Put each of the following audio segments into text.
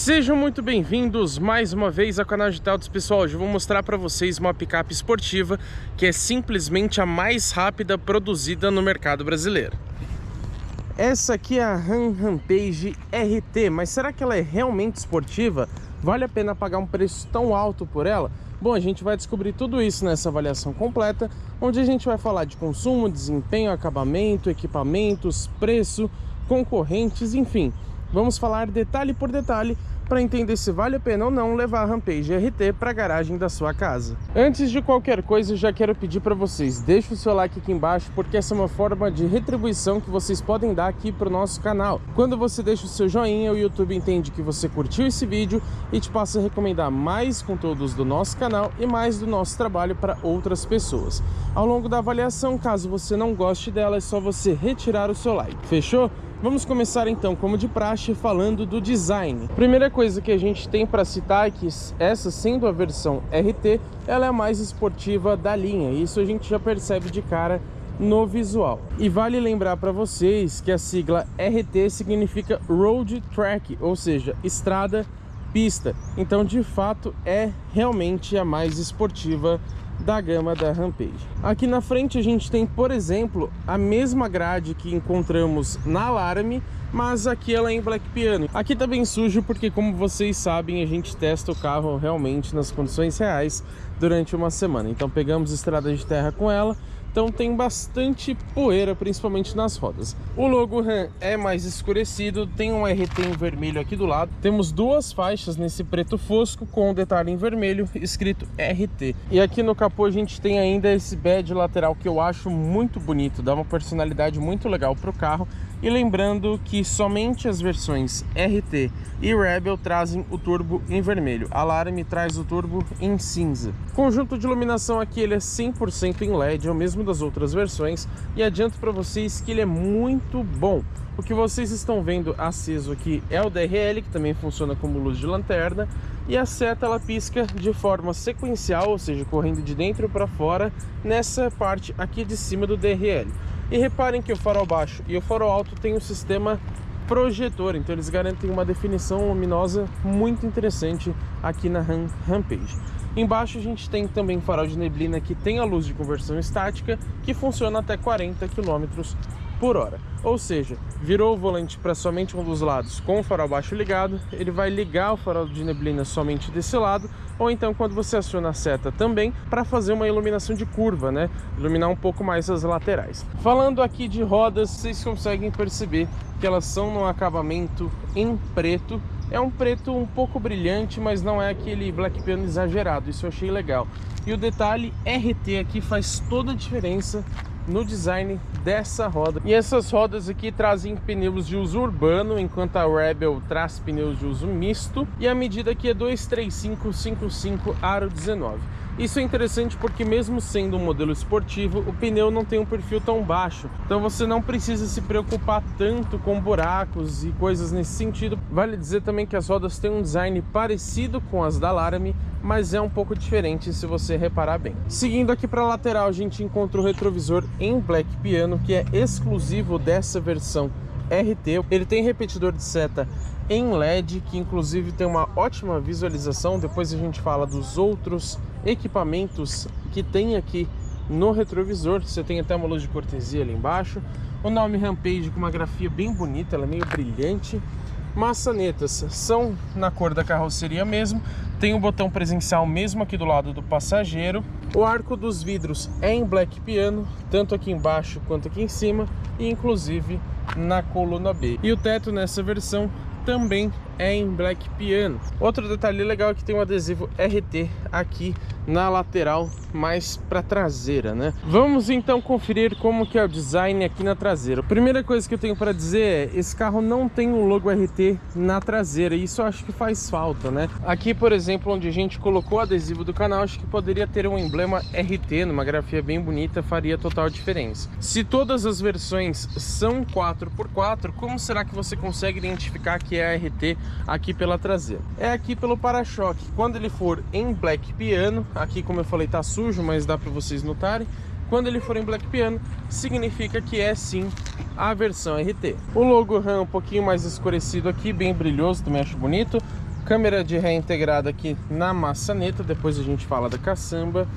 Sejam muito bem-vindos mais uma vez ao canal de Autos. Pessoal, hoje eu vou mostrar para vocês uma picape esportiva que é simplesmente a mais rápida produzida no mercado brasileiro. Essa aqui é a Ram Rampage RT, mas será que ela é realmente esportiva? Vale a pena pagar um preço tão alto por ela? Bom, a gente vai descobrir tudo isso nessa avaliação completa, onde a gente vai falar de consumo, desempenho, acabamento, equipamentos, preço, concorrentes, enfim. Vamos falar detalhe por detalhe para entender se vale a pena ou não levar a Rampage RT para a garagem da sua casa. Antes de qualquer coisa, eu já quero pedir para vocês, deixem o seu like aqui embaixo, porque essa é uma forma de retribuição que vocês podem dar aqui para o nosso canal. Quando você deixa o seu joinha, o YouTube entende que você curtiu esse vídeo e te passa a recomendar mais conteúdos do nosso canal e mais do nosso trabalho para outras pessoas. Ao longo da avaliação, caso você não goste dela, é só você retirar o seu like. Fechou? Vamos começar então, como de praxe, falando do design. Primeira coisa que a gente tem para citar é que essa, sendo a versão RT, ela é a mais esportiva da linha. Isso a gente já percebe de cara no visual. E vale lembrar para vocês que a sigla RT significa Road Track, ou seja, estrada, pista. Então, de fato, é realmente a mais esportiva da gama da Rampage. Aqui na frente a gente tem, por exemplo, a mesma grade que encontramos na Alarme, mas aqui ela é em Black Piano. Aqui tá bem sujo porque, como vocês sabem, a gente testa o carro realmente nas condições reais durante uma semana. Então pegamos estrada de terra com ela, então tem bastante poeira, principalmente nas rodas. O logo Ram é mais escurecido, tem um RT em vermelho aqui do lado. Temos duas faixas nesse preto fosco com um detalhe em vermelho escrito RT. E aqui no capô a gente tem ainda esse badge lateral que eu acho muito bonito, dá uma personalidade muito legal para o carro. E lembrando que somente as versões RT e Rebel trazem o turbo em vermelho. A Alarme traz o turbo em cinza. O conjunto de iluminação aqui ele é 100% em LED, é o mesmo das outras versões. E adianto para vocês que ele é muito bom. O que vocês estão vendo aceso aqui é o DRL, que também funciona como luz de lanterna. E a seta ela pisca de forma sequencial, ou seja, correndo de dentro para fora, nessa parte aqui de cima do DRL. E reparem que o farol baixo e o farol alto tem um sistema projetor, então eles garantem uma definição luminosa muito interessante aqui na Rampage. Embaixo a gente tem também farol de neblina que tem a luz de conversão estática, que funciona até 40 km por hora. Ou seja, virou o volante para somente um dos lados com o farol baixo ligado, ele vai ligar o farol de neblina somente desse lado, ou então quando você aciona a seta também para fazer uma iluminação de curva, né? Iluminar um pouco mais as laterais. Falando aqui de rodas, vocês conseguem perceber que elas são num acabamento em preto. É um preto um pouco brilhante, mas não é aquele Black Piano exagerado, isso eu achei legal. E o detalhe RT aqui faz toda a diferença no design dessa roda. E essas rodas aqui trazem pneus de uso urbano, enquanto a Rebel traz pneus de uso misto. E a medida aqui é 235/55 aro 19. Isso é interessante porque, mesmo sendo um modelo esportivo, o pneu não tem um perfil tão baixo. Então você não precisa se preocupar tanto com buracos e coisas nesse sentido. Vale dizer também que as rodas têm um design parecido com as da Alarme, mas é um pouco diferente se você reparar bem. Seguindo aqui para a lateral, a gente encontra o retrovisor em Black Piano, que é exclusivo dessa versão RT. Ele tem repetidor de seta em LED, que inclusive tem uma ótima visualização. Depois a gente fala dos outros equipamentos que tem aqui no retrovisor. Você tem até uma luz de cortesia ali embaixo. O nome Rampage com uma grafia bem bonita, ela é meio brilhante. Maçanetas são na cor da carroceria mesmo. Tem o botão presencial mesmo aqui do lado do passageiro. O arco dos vidros é em Black Piano, tanto aqui embaixo quanto aqui em cima, e inclusive na coluna B. E o teto nessa versão também é em Black Piano. Outro detalhe legal é que tem um adesivo RT aqui na lateral, mais para traseira, né? Vamos então conferir como que é o design aqui na traseira. A primeira coisa que eu tenho para dizer é: esse carro não tem o logo RT na traseira, e isso eu acho que faz falta, né? Aqui, por exemplo, onde a gente colocou o adesivo do canal, acho que poderia ter um emblema RT numa grafia bem bonita, faria total diferença. Se todas as versões são 4x4, como será que você consegue identificar que é a RT aqui pela traseira? É aqui pelo para-choque. Quando ele for em Black Piano, aqui, como eu falei, tá sujo, mas dá para vocês notarem. Quando ele for em Black Piano, significa que é sim a versão RT. O logo Ram um pouquinho mais escurecido aqui, bem brilhoso, também acho bonito. Câmera de ré integrada aqui na maçaneta, depois a gente fala da caçamba.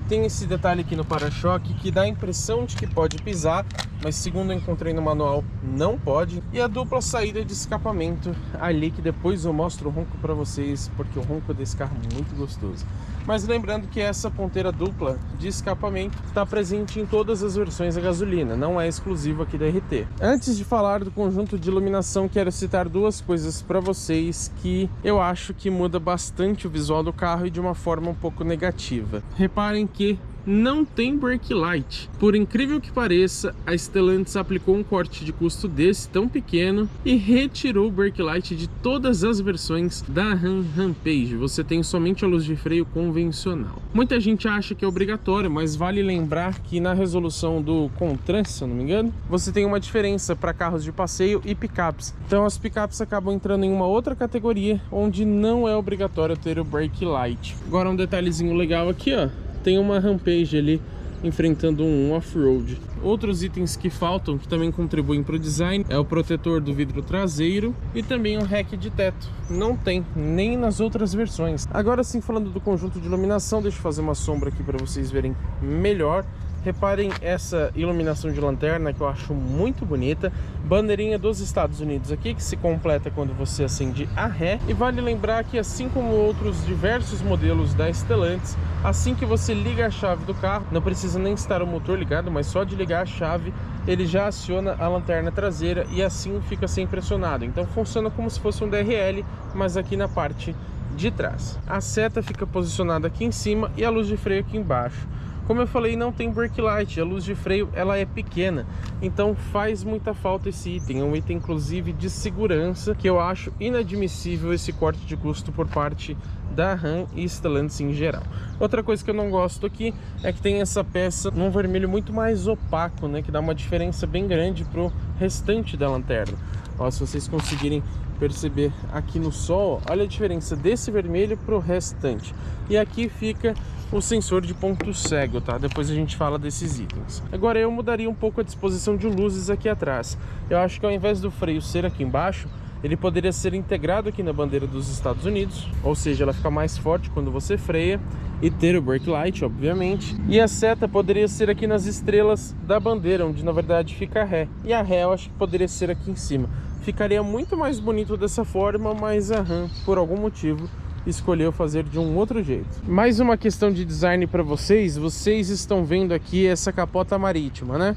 Tem esse detalhe aqui no para-choque que dá a impressão de que pode pisar, mas segundo eu encontrei no manual, não pode. E a dupla saída de escapamento ali, que depois eu mostro o ronco para vocês, porque o ronco desse carro é muito gostoso. Mas lembrando que essa ponteira dupla de escapamento está presente em todas as versões a gasolina, não é exclusivo aqui da RT. Antes de falar do conjunto de iluminação, quero citar duas coisas para vocês que eu acho que muda bastante o visual do carro e de uma forma um pouco negativa. Reparem que não tem brake light. Por incrível que pareça, a Stellantis aplicou um corte de custo desse tão pequeno e retirou o brake light de todas as versões da Ram Rampage. Você tem somente a luz de freio convencional. Muita gente acha que é obrigatório, mas vale lembrar que na resolução do Contran, se eu não me engano, você tem uma diferença para carros de passeio e picapes. Então as picapes acabam entrando em uma outra categoria onde não é obrigatório ter o brake light. Agora um detalhezinho legal aqui, ó. Tem uma Rampage ali enfrentando um off-road. Outros itens que faltam, que também contribuem para o design, é o protetor do vidro traseiro e também o rack de teto. Não tem, nem nas outras versões. Agora sim, falando do conjunto de iluminação, deixa eu fazer uma sombra aqui para vocês verem melhor. Reparem essa iluminação de lanterna que eu acho muito bonita. Bandeirinha dos Estados Unidos aqui, que se completa quando você acende a ré. E vale lembrar que, assim como outros diversos modelos da Stellantis, assim que você liga a chave do carro, não precisa nem estar o motor ligado, mas só de ligar a chave, ele já aciona a lanterna traseira e assim fica sempre acionado. Então funciona como se fosse um DRL, mas aqui na parte de trás. A seta fica posicionada aqui em cima e a luz de freio aqui embaixo. Como eu falei, não tem brake light, a luz de freio ela é pequena, então faz muita falta esse item. É um item inclusive de segurança que eu acho inadmissível esse corte de custo por parte da Ram e Stellantis em geral. Outra coisa que eu não gosto aqui é que tem essa peça num vermelho muito mais opaco, né, que dá uma diferença bem grande pro restante da lanterna. Ó, se vocês conseguirem perceber aqui no sol, olha a diferença desse vermelho pro restante. E aqui fica o sensor de ponto cego, tá? Depois a gente fala desses itens. Agora eu mudaria um pouco a disposição de luzes aqui atrás. Eu acho que ao invés do freio ser aqui embaixo, ele poderia ser integrado aqui na bandeira dos Estados Unidos, ou seja, ela fica mais forte quando você freia, e ter o brake light, obviamente. E a seta poderia ser aqui nas estrelas da bandeira, onde na verdade fica a ré. E a ré eu acho que poderia ser aqui em cima. Ficaria muito mais bonito dessa forma, mas a Ram, por algum motivo, escolheu fazer de um outro jeito. Mais uma questão de design para vocês. Vocês estão vendo aqui essa capota marítima, né?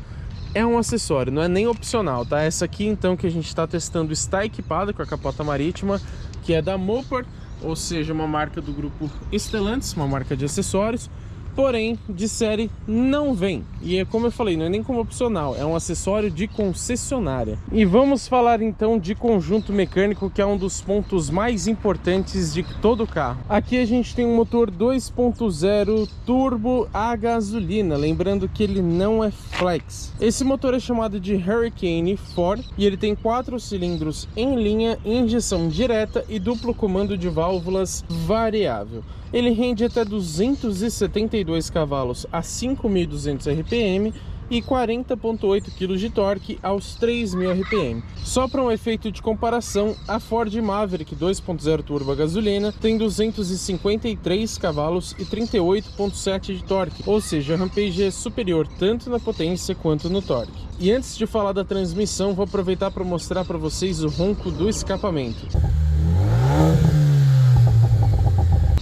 É um acessório, não é nem opcional, tá? Essa aqui então que a gente está testando está equipada com a capota marítima, que é da Mopar, ou seja, uma marca do grupo Stellantis, uma marca de acessórios. Porém, de série não vem. E é como eu falei, não é nem como opcional, é um acessório de concessionária. E vamos falar então de conjunto mecânico, que é um dos pontos mais importantes de todo o carro. Aqui a gente tem um motor 2.0 turbo a gasolina, lembrando que ele não é flex. Esse motor é chamado de Hurricane 4 e ele tem 4 cilindros em linha, injeção direta e duplo comando de válvulas variável. Ele rende até 272 cavalos a 5.200 RPM e 40,8 kg de torque aos 3.000 RPM. Só para um efeito de comparação, a Ford Maverick 2.0 turbo a gasolina tem 253 cavalos e 38,7 de torque, ou seja, a Rampage é superior tanto na potência quanto no torque. E antes de falar da transmissão, vou aproveitar para mostrar para vocês o ronco do escapamento.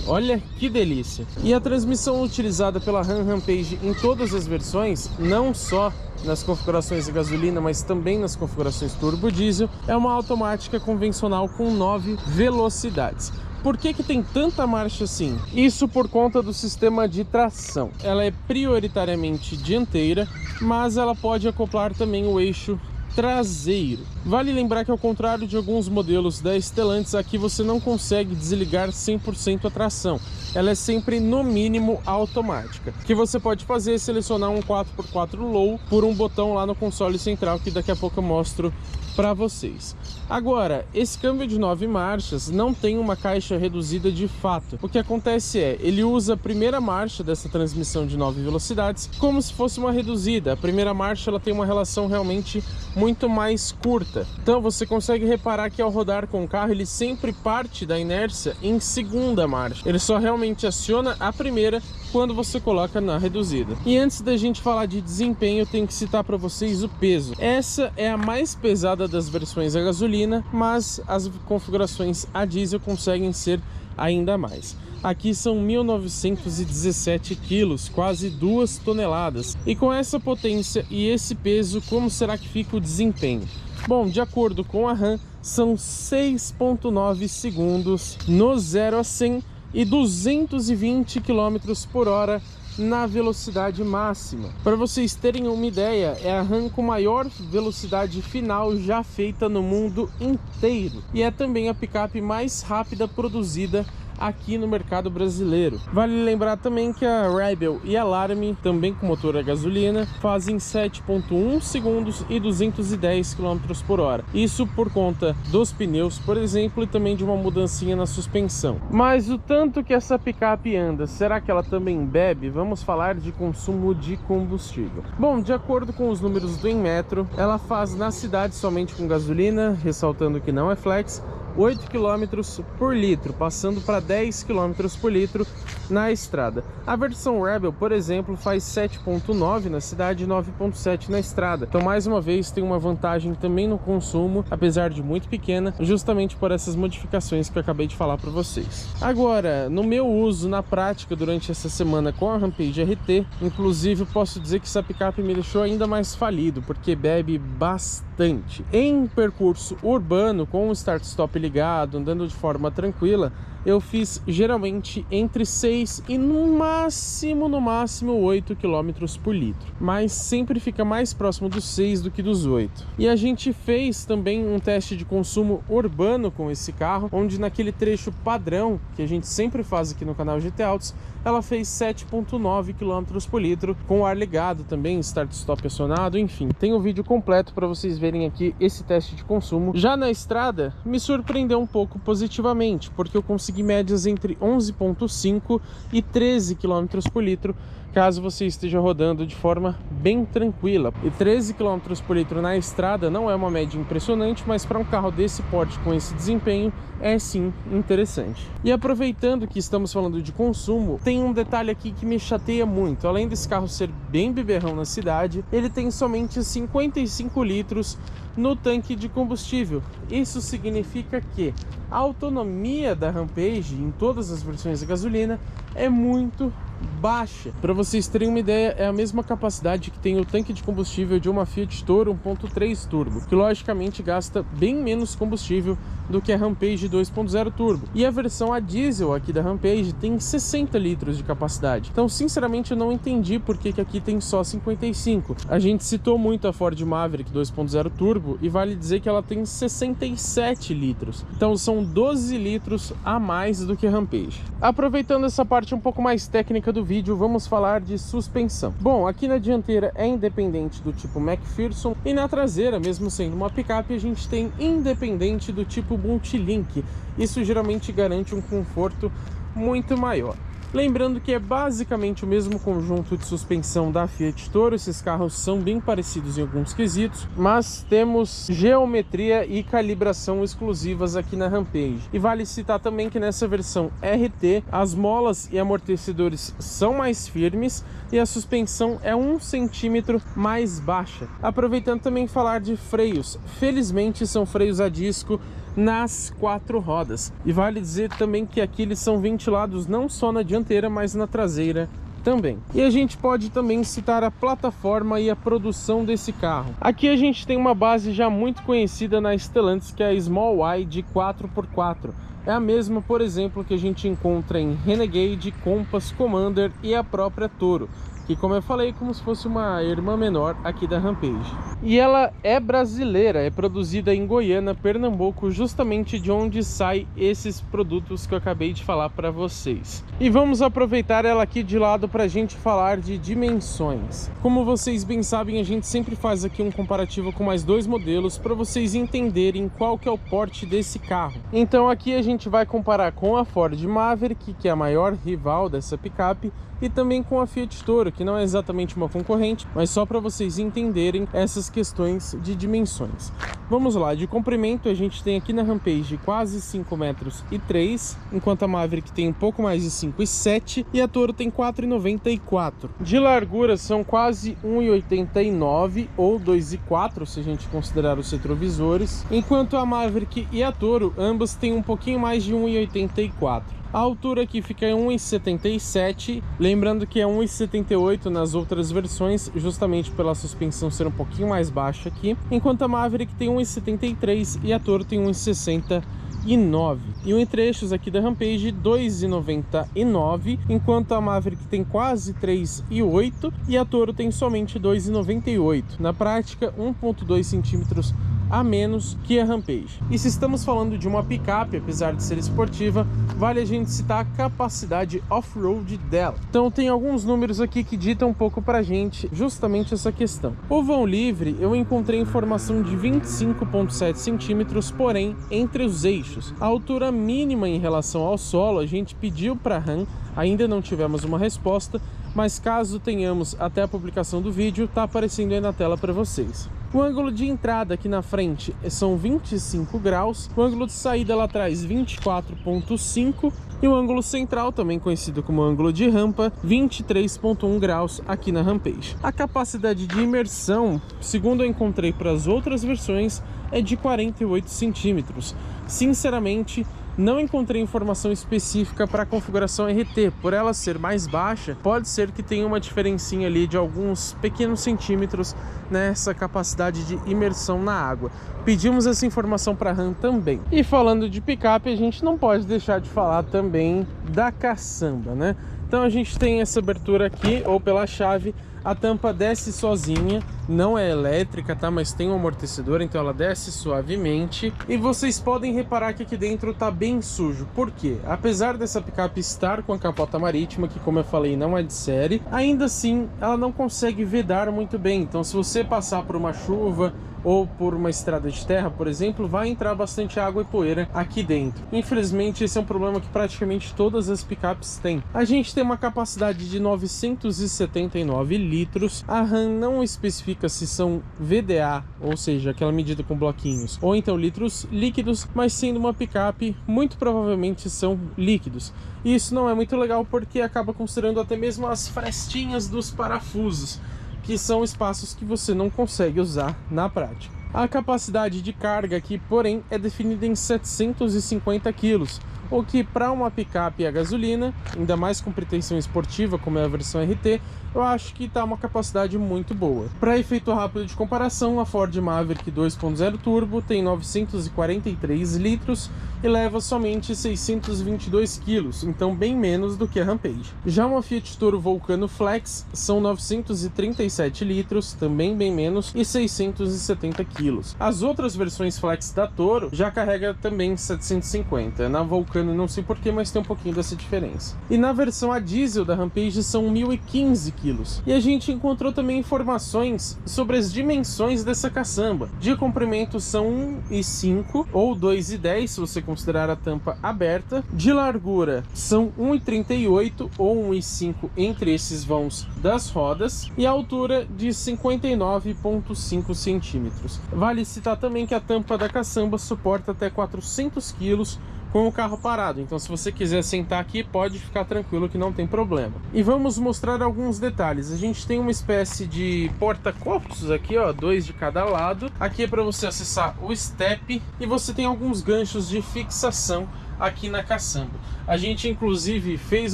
Olha que delícia! E a transmissão utilizada pela Ram Rampage em todas as versões, não só nas configurações a gasolina, mas também nas configurações turbo diesel, é uma automática convencional com 9 velocidades. Por que tem tanta marcha assim? Isso por conta do sistema de tração. Ela é prioritariamente dianteira, mas ela pode acoplar também o eixo traseiro. Vale lembrar que, ao contrário de alguns modelos da Stellantis, aqui você não consegue desligar 100% a tração. Ela é sempre no mínimo automática. O que você pode fazer é selecionar um 4x4 low por um botão lá no console central, que daqui a pouco eu mostro para vocês. Agora, esse câmbio de 9 marchas não tem uma caixa reduzida de fato. O que acontece é, ele usa a primeira marcha dessa transmissão de 9 velocidades como se fosse uma reduzida. A primeira marcha ela tem uma relação realmente muito mais curta. Então você consegue reparar que ao rodar com o carro, ele sempre parte da inércia em segunda marcha. Ele só realmente aciona a primeira quando você coloca na reduzida. E antes da gente falar de desempenho, eu tenho que citar para vocês o peso. Essa é a mais pesada das versões a gasolina, mas as configurações a diesel conseguem ser ainda mais. Aqui são 1917 quilos, quase 2 toneladas. E com essa potência e esse peso, como será que fica o desempenho? Bom, de acordo com a RAM, são 6,9 segundos no 0 a 100 e 220 km por hora na velocidade máxima. Para vocês terem uma ideia, é a RAM com maior velocidade final já feita no mundo inteiro. E é também a picape mais rápida produzida aqui no mercado brasileiro. Vale lembrar também que a Rebel e a Laramie, também com motor a gasolina, fazem 7,1 segundos e 210 km por hora. Isso por conta dos pneus, por exemplo, e também de uma mudancinha na suspensão. Mas o tanto que essa picape anda, será que ela também bebe? Vamos falar de consumo de combustível. Bom, de acordo com os números do Inmetro, ela faz na cidade somente com gasolina, ressaltando que não é flex, 8 km por litro, passando para 10 km por litro na estrada. A versão Rebel, por exemplo, faz 7,9 na cidade e 9,7 na estrada. Então, mais uma vez, tem uma vantagem também no consumo, apesar de muito pequena, justamente por essas modificações que eu acabei de falar para vocês. Agora, no meu uso na prática durante essa semana com a Rampage RT, inclusive posso dizer que essa picape me deixou ainda mais falido, porque bebe bastante. Em percurso urbano, com o start-stop ligado, andando de forma tranquila, eu fiz geralmente entre 6 e no máximo 8 km por litro, mas sempre fica mais próximo dos 6 do que dos 8. E a gente fez também um teste de consumo urbano com esse carro, onde naquele trecho padrão que a gente sempre faz aqui no canal GT Autos, ela fez 7,9 km por litro, com o ar ligado também, start-stop acionado, enfim. Tem o vídeo completo para vocês verem aqui esse teste de consumo. Já na estrada, me surpreendeu um pouco positivamente, porque eu consegui médias entre 11,5 e 13 km por litro, caso você esteja rodando de forma bem tranquila. E 13 km por litro na estrada não é uma média impressionante, mas para um carro desse porte com esse desempenho é sim interessante. E aproveitando que estamos falando de consumo, tem um detalhe aqui que me chateia muito. Além desse carro ser bem beberrão na cidade, ele tem somente 55 litros no tanque de combustível. Isso significa que a autonomia da Rampage em todas as versões de gasolina é muito baixa. Para vocês terem uma ideia, é a mesma capacidade que tem o tanque de combustível de uma Fiat Toro 1.3 Turbo, que logicamente gasta bem menos combustível do que a Rampage 2.0 Turbo. E a versão a diesel aqui da Rampage tem 60 litros de capacidade. Então, sinceramente, eu não entendi por que aqui tem só 55. A gente citou muito a Ford Maverick 2.0 Turbo e vale dizer que ela tem 67 litros. Então, são 12 litros a mais do que a Rampage. Aproveitando essa parte um pouco mais técnica do vídeo, vamos falar de suspensão. Bom, aqui na dianteira é independente do tipo McPherson e na traseira, mesmo sendo uma picape, a gente tem independente do tipo Multilink. Isso geralmente garante um conforto muito maior. Lembrando que é basicamente o mesmo conjunto de suspensão da Fiat Toro, esses carros são bem parecidos em alguns quesitos, mas temos geometria e calibração exclusivas aqui na Rampage. E vale citar também que nessa versão RT, as molas e amortecedores são mais firmes e a suspensão é 1 centímetro mais baixa. Aproveitando também falar de freios, felizmente são freios a disco nas 4 rodas. E vale dizer também que aqui eles são ventilados não só na dianteira, mas na traseira também. E a gente pode também citar a plataforma e a produção desse carro. Aqui a gente tem uma base já muito conhecida na Stellantis, que é a Small Y de 4x4. É a mesma, por exemplo, que a gente encontra em Renegade, Compass, Commander e a própria Toro. que, como eu falei, é como se fosse uma irmã menor aqui da Rampage. E ela é brasileira, é produzida em Goiânia, Pernambuco, justamente de onde saem esses produtos que eu acabei de falar para vocês. E vamos aproveitar ela aqui de lado para a gente falar de dimensões. Como vocês bem sabem, a gente sempre faz aqui um comparativo com mais dois modelos para vocês entenderem qual que é o porte desse carro. Então aqui a gente vai comparar com a Ford Maverick, que é a maior rival dessa picape, e também com a Fiat Toro, que não é exatamente uma concorrente, mas só para vocês entenderem essas questões de dimensões. Vamos lá, de comprimento a gente tem aqui na Rampage quase 5,3 metros, enquanto a Maverick tem um pouco mais de 5,7 e a Toro tem 4,94. De largura são quase 1,89 ou 2,4 se a gente considerar os retrovisores, enquanto a Maverick e a Toro ambas têm um pouquinho mais de 1,84. A altura aqui fica em 1,77, lembrando que é 1,78 nas outras versões, justamente pela suspensão ser um pouquinho mais baixa aqui, enquanto a Maverick tem 1,73 e a Toro tem 1,69. E o entre-eixos aqui da Rampage 2,99, enquanto a Maverick tem quase 3,8 e a Toro tem somente 2,98. Na prática, 1,2 centímetros a menos que a Rampage. E se estamos falando de uma picape, apesar de ser esportiva, vale a gente citar a capacidade off-road dela. Então tem alguns números aqui que ditam um pouco pra gente justamente essa questão. O vão livre eu encontrei informação de 25,7 centímetros, porém entre os eixos. A altura mínima em relação ao solo a gente pediu para a RAM, ainda não tivemos uma resposta, mas caso tenhamos até a publicação do vídeo, tá aparecendo aí na tela para vocês. O ângulo de entrada aqui na frente são 25 graus, o ângulo de saída lá atrás 24,5 e o ângulo central, também conhecido como ângulo de rampa, 23,1 graus aqui na Rampage. A capacidade de imersão, segundo eu encontrei para as outras versões, é de 48 centímetros. Sinceramente, não encontrei informação específica para a configuração RT. Por ela ser mais baixa, pode ser que tenha uma diferencinha ali de alguns pequenos centímetros nessa capacidade de imersão na água. Pedimos essa informação para a RAM também. E falando de picape, a gente não pode deixar de falar também da caçamba, né? Então a gente tem essa abertura aqui, ou pela chave, a tampa desce sozinha, não é elétrica, tá? Mas tem um amortecedor, então ela desce suavemente. E vocês podem reparar que aqui dentro tá bem sujo. Por quê? Apesar dessa picape estar com a capota marítima, que como eu falei não é de série, ainda assim ela não consegue vedar muito bem. Então se você passar por uma chuva ou por uma estrada de terra, por exemplo, vai entrar bastante água e poeira aqui dentro. Infelizmente, esse é um problema que praticamente todas as picapes têm. A gente tem uma capacidade de 979 litros. A RAM não especifica se são VDA, ou seja, aquela medida com bloquinhos, ou então litros líquidos, mas sendo uma picape, muito provavelmente são líquidos. E isso não é muito legal porque acaba considerando até mesmo as frestinhas dos parafusos, que são espaços que você não consegue usar na prática. A capacidade de carga aqui, porém, é definida em 750 kg, o que para uma picape a gasolina, ainda mais com pretensão esportiva como é a versão RT, eu acho que está uma capacidade muito boa. Para efeito rápido de comparação, a Ford Maverick 2.0 Turbo tem 943 litros e leva somente 622 quilos, então bem menos do que a Rampage. Já uma Fiat Toro Vulcano Flex são 937 litros, também bem menos, e 670 quilos. As outras versões Flex da Toro já carrega também 750. Na Vulcano não sei porquê, mas tem um pouquinho dessa diferença. E na versão a diesel da Rampage são 1015 quilos. E a gente encontrou também informações sobre as dimensões dessa caçamba. De comprimento são 1,5 ou 2,10 se você considerar a tampa aberta. De largura são 1,38 ou 1,5 entre esses vãos das rodas. E a altura de 59,5 centímetros. Vale citar também que a tampa da caçamba suporta até 400 quilos com o carro parado, então se você quiser sentar aqui, pode ficar tranquilo que não tem problema. E vamos mostrar alguns detalhes. A gente tem uma espécie de porta-copos aqui, ó, 2 de cada lado. Aqui é para você acessar o step e você tem alguns ganchos de fixação aqui na caçamba. A gente inclusive fez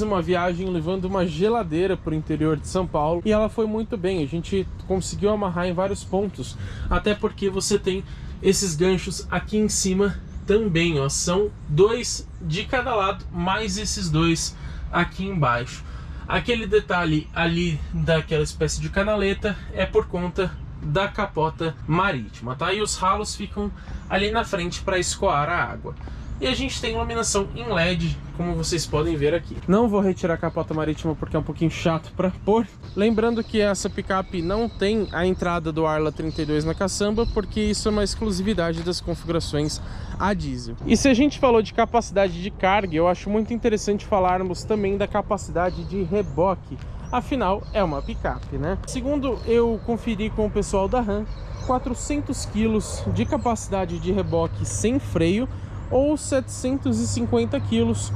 uma viagem levando uma geladeira para o interior de São Paulo e ela foi muito bem. A gente conseguiu amarrar em vários pontos, até porque você tem esses ganchos aqui em cima também, ó, são 2 de cada lado, mais esses 2 aqui embaixo. Aquele detalhe ali daquela espécie de canaleta é por conta da capota marítima, tá? E os ralos ficam ali na frente para escoar a água. E a gente tem iluminação em LED, como vocês podem ver aqui. Não vou retirar a capota marítima porque é um pouquinho chato para pôr. Lembrando que essa picape não tem a entrada do Arla 32 na caçamba, porque isso é uma exclusividade das configurações a diesel. E se a gente falou de capacidade de carga, eu acho muito interessante falarmos também da capacidade de reboque. Afinal, é uma picape, né? Segundo eu conferi com o pessoal da Ram, 400 kg de capacidade de reboque sem freio, ou 750 quilos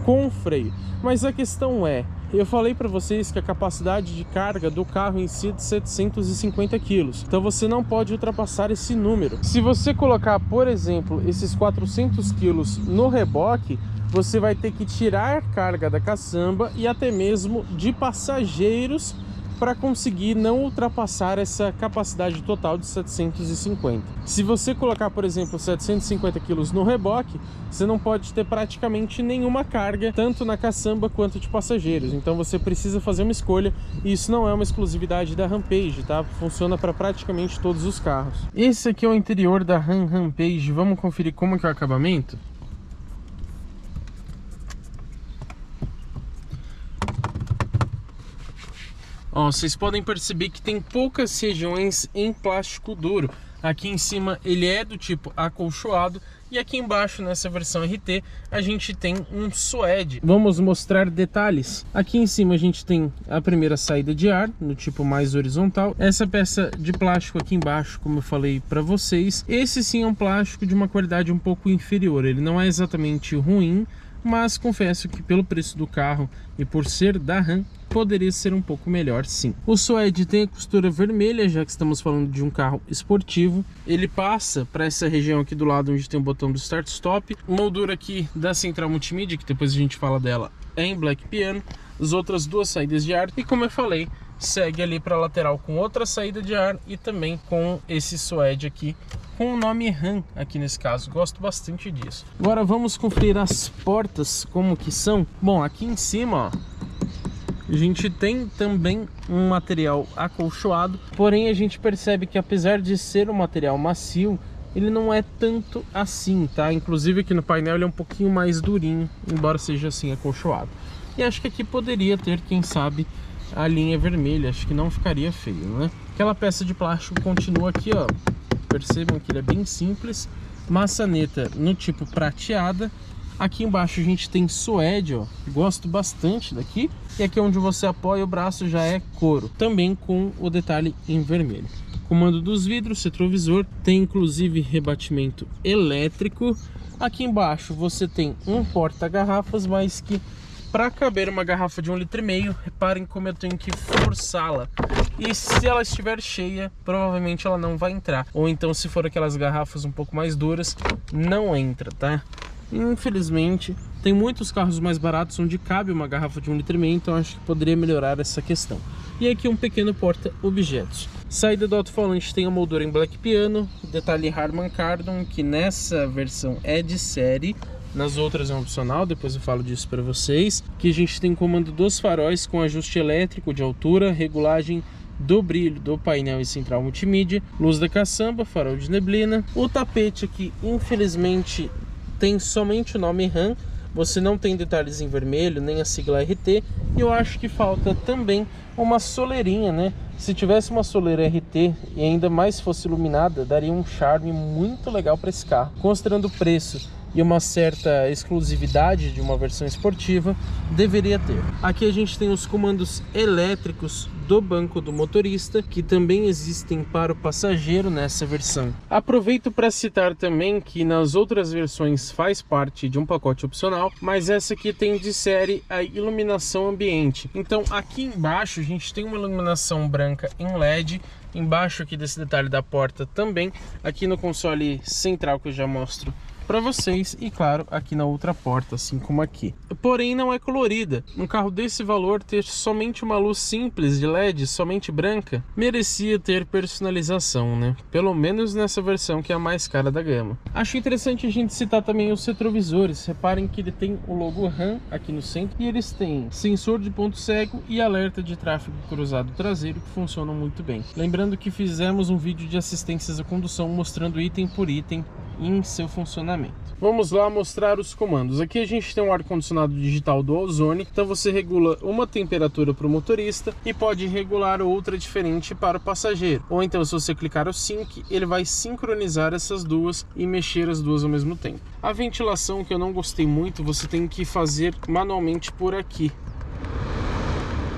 com freio. Mas a questão é, eu falei para vocês que a capacidade de carga do carro em si é de 750 quilos. Então você não pode ultrapassar esse número. Se você colocar, por exemplo, esses 400 quilos no reboque, você vai ter que tirar carga da caçamba e até mesmo de passageiros para conseguir não ultrapassar essa capacidade total de 750. Se você colocar, por exemplo, 750 kg no reboque, você não pode ter praticamente nenhuma carga, tanto na caçamba quanto de passageiros. Então você precisa fazer uma escolha, e isso não é uma exclusividade da Rampage, tá? Funciona para praticamente todos os carros. Esse aqui é o interior da Rampage. Vamos conferir como que é o acabamento? Ó, vocês podem perceber que tem poucas regiões em plástico duro. Aqui em cima ele é do tipo acolchoado, e aqui embaixo nessa versão RT a gente tem um suede. Vamos mostrar detalhes. Aqui em cima a gente tem a primeira saída de ar no tipo mais horizontal. Essa peça de plástico aqui embaixo, como eu falei para vocês, esse sim é um plástico de uma qualidade um pouco inferior. Ele não é exatamente ruim, mas confesso que pelo preço do carro e por ser da Ram, poderia ser um pouco melhor, sim. O suede tem a costura vermelha, já que estamos falando de um carro esportivo. Ele passa para essa região aqui do lado onde tem o botão do Start Stop. Moldura aqui da central multimídia, que depois a gente fala dela, é em black piano. As outras duas saídas de ar, e como eu falei, segue ali para a lateral com outra saída de ar e também com esse suede aqui com o nome Ram aqui nesse caso. Gosto bastante disso. Agora vamos conferir as portas, como que são. Bom, aqui em cima, ó, a gente tem também um material acolchoado, porém a gente percebe que apesar de ser um material macio, ele não é tanto assim, tá? Inclusive aqui no painel ele é um pouquinho mais durinho, embora seja assim acolchoado. E acho que aqui poderia ter, quem sabe, a linha vermelha, acho que não ficaria feio, né? Aquela peça de plástico continua aqui, ó. Percebam que ele é bem simples, maçaneta no tipo prateada. Aqui embaixo a gente tem suede, ó, gosto bastante daqui. E aqui onde você apoia o braço já é couro, também com o detalhe em vermelho. Comando dos vidros, retrovisor, tem inclusive rebatimento elétrico. Aqui embaixo você tem um porta-garrafas, mas que para caber uma garrafa de 1,5 litro, reparem como eu tenho que forçá-la. E se ela estiver cheia, provavelmente ela não vai entrar. Ou então, se for aquelas garrafas um pouco mais duras, não entra, tá? Infelizmente, tem muitos carros mais baratos onde cabe uma garrafa de 1,5 litro, então acho que poderia melhorar essa questão. E aqui um pequeno porta-objetos. Saída do alto-falante tem a moldura em black piano, detalhe Harman Kardon, que nessa versão é de série. Nas outras é um opcional, depois eu falo disso para vocês. Aqui a gente tem comando dos faróis com ajuste elétrico de altura, regulagem do brilho do painel e central multimídia, luz da caçamba, farol de neblina. O tapete aqui, infelizmente, tem somente o nome Ram, você não tem detalhes em vermelho, nem a sigla RT, e eu acho que falta também uma soleirinha, né? Se tivesse uma soleira RT e ainda mais fosse iluminada, daria um charme muito legal para esse carro. Considerando o preço e uma certa exclusividade de uma versão esportiva, deveria ter. Aqui a gente tem os comandos elétricos do banco do motorista, que também existem para o passageiro nessa versão. Aproveito para citar também que nas outras versões faz parte de um pacote opcional, mas essa aqui tem de série a iluminação ambiente. Então aqui embaixo a gente tem uma iluminação branca em LED, embaixo aqui desse detalhe da porta também, aqui no console central que eu já mostro para vocês e claro aqui na outra porta, assim como aqui. Porém não é colorida. Um carro desse valor ter somente uma luz simples de LED, somente branca, merecia ter personalização, né? Pelo menos nessa versão que é a mais cara da gama. Acho interessante a gente citar também os retrovisores. Reparem que ele tem o logo RAM aqui no centro e eles têm sensor de ponto cego e alerta de tráfego cruzado traseiro que funcionam muito bem. Lembrando que fizemos um vídeo de assistências à condução mostrando item por item em seu funcionamento. Vamos lá mostrar os comandos. Aqui a gente tem um ar-condicionado digital Dual Zone, então você regula uma temperatura para o motorista e pode regular outra diferente para o passageiro. Ou então, se você clicar o Sync, ele vai sincronizar essas duas e mexer as duas ao mesmo tempo. A ventilação, que eu não gostei muito, você tem que fazer manualmente por aqui.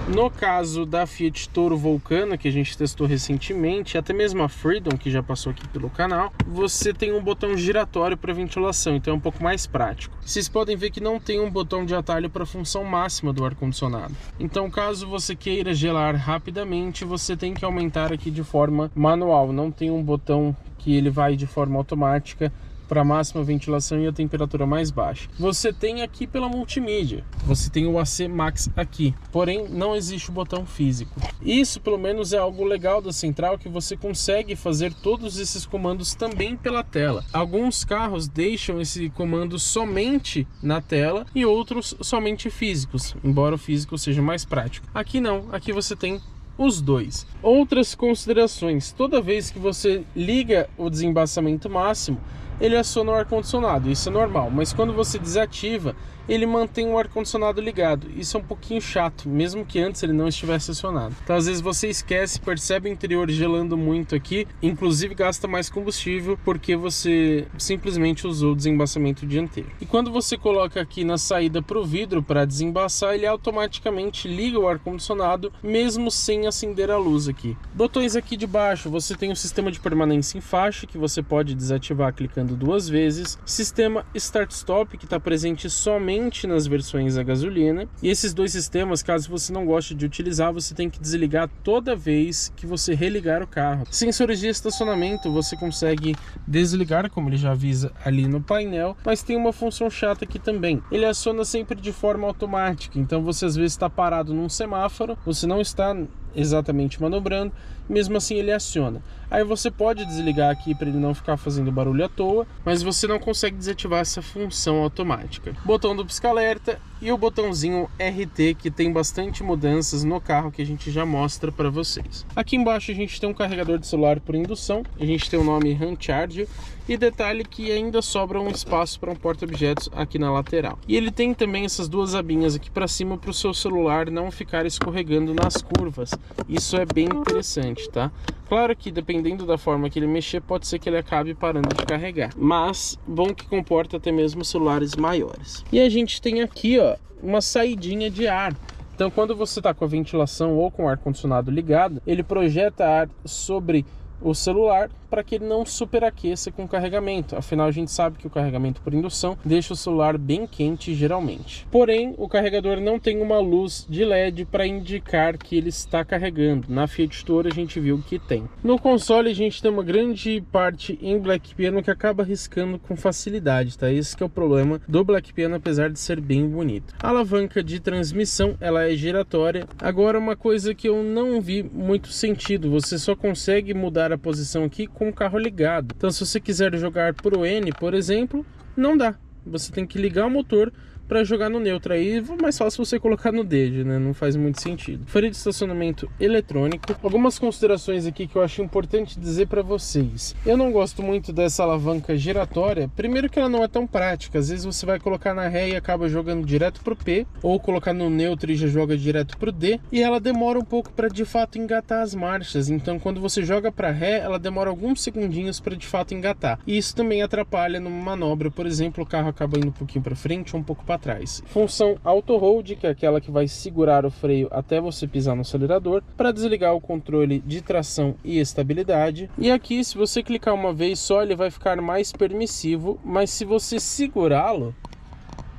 No caso da Fiat Toro Vulcana, que a gente testou recentemente, até mesmo a Freedom, que já passou aqui pelo canal, você tem um botão giratório para ventilação, então é um pouco mais prático. Vocês podem ver que não tem um botão de atalho para a função máxima do ar-condicionado. Então, caso você queira gelar rapidamente, você tem que aumentar aqui de forma manual. Não tem um botão que ele vai de forma automática para máxima ventilação e a temperatura mais baixa. Você tem aqui pela multimídia, você tem o AC Max aqui, porém não existe o botão físico. Isso pelo menos é algo legal da Central, que você consegue fazer todos esses comandos também pela tela. Alguns carros deixam esse comando somente na tela e outros somente físicos, embora o físico seja mais prático. Aqui não, aqui você tem os dois. Outras considerações: toda vez que você liga o desembaçamento máximo, ele aciona o ar-condicionado, isso é normal, mas quando você desativa, ele mantém o ar-condicionado ligado. Isso é um pouquinho chato, mesmo que antes ele não estivesse acionado. Então às vezes você esquece, percebe o interior gelando muito aqui, inclusive gasta mais combustível porque você simplesmente usou o desembaçamento dianteiro. E quando você coloca aqui na saída para o vidro para desembaçar, ele automaticamente liga o ar-condicionado mesmo sem acender a luz aqui. Botões aqui de baixo, você tem o sistema de permanência em faixa, que você pode desativar clicando duas vezes. Sistema Start-Stop, que está presente somente nas versões a gasolina. E esses dois sistemas, caso você não goste de utilizar, você tem que desligar toda vez que você religar o carro. Sensores de estacionamento você consegue desligar, como ele já avisa ali no painel, mas tem uma função chata aqui também. Ele aciona sempre de forma automática, então você às vezes está parado num semáforo, você não está exatamente manobrando, mesmo assim ele aciona. Aí você pode desligar aqui para ele não ficar fazendo barulho à toa, mas você não consegue desativar essa função automática. Botão do pisca-alerta e o botãozinho RT, que tem bastante mudanças no carro que a gente já mostra para vocês. Aqui embaixo a gente tem um carregador de celular por indução, a gente tem o nome RAM Charger, e detalhe que ainda sobra um espaço para um porta-objetos aqui na lateral. E ele tem também essas duas abinhas aqui para cima para o seu celular não ficar escorregando nas curvas. Isso é bem interessante, tá? Claro que dependendo da forma que ele mexer, pode ser que ele acabe parando de carregar, mas bom que comporta até mesmo celulares maiores. E a gente tem aqui, ó, uma saidinha de ar. Então quando você está com a ventilação ou com o ar-condicionado ligado, ele projeta ar sobre o celular para que ele não superaqueça com o carregamento. Afinal, a gente sabe que o carregamento por indução deixa o celular bem quente geralmente. Porém, o carregador não tem uma luz de LED para indicar que ele está carregando. Na Fiat Toro a gente viu que tem. No console a gente tem uma grande parte em Black Piano que acaba riscando com facilidade, tá? Esse que é o problema do Black Piano, apesar de ser bem bonito. A alavanca de transmissão, ela é giratória. Agora, uma coisa que eu não vi muito sentido, você só consegue mudar a posição aqui com o carro ligado. Então se você quiser jogar pro N, por exemplo, não dá. Você tem que ligar o motor para jogar no neutro. Aí é mais fácil você colocar no DD, né? Não faz muito sentido. Freio de estacionamento eletrônico. Algumas considerações aqui que eu acho importante dizer para vocês. Eu não gosto muito dessa alavanca giratória. Primeiro que ela não é tão prática. Às vezes você vai colocar na ré e acaba jogando direto pro P, ou colocar no neutro e já joga direto pro D, e ela demora um pouco para de fato engatar as marchas. Então quando você joga para ré, ela demora alguns segundinhos para de fato engatar. E isso também atrapalha numa manobra, por exemplo, o carro acaba indo um pouquinho para frente ou um pouco para trás. Função Auto Hold, que é aquela que vai segurar o freio até você pisar no acelerador, para desligar o controle de tração e estabilidade. E aqui, se você clicar uma vez só, ele vai ficar mais permissivo, mas se você segurá-lo,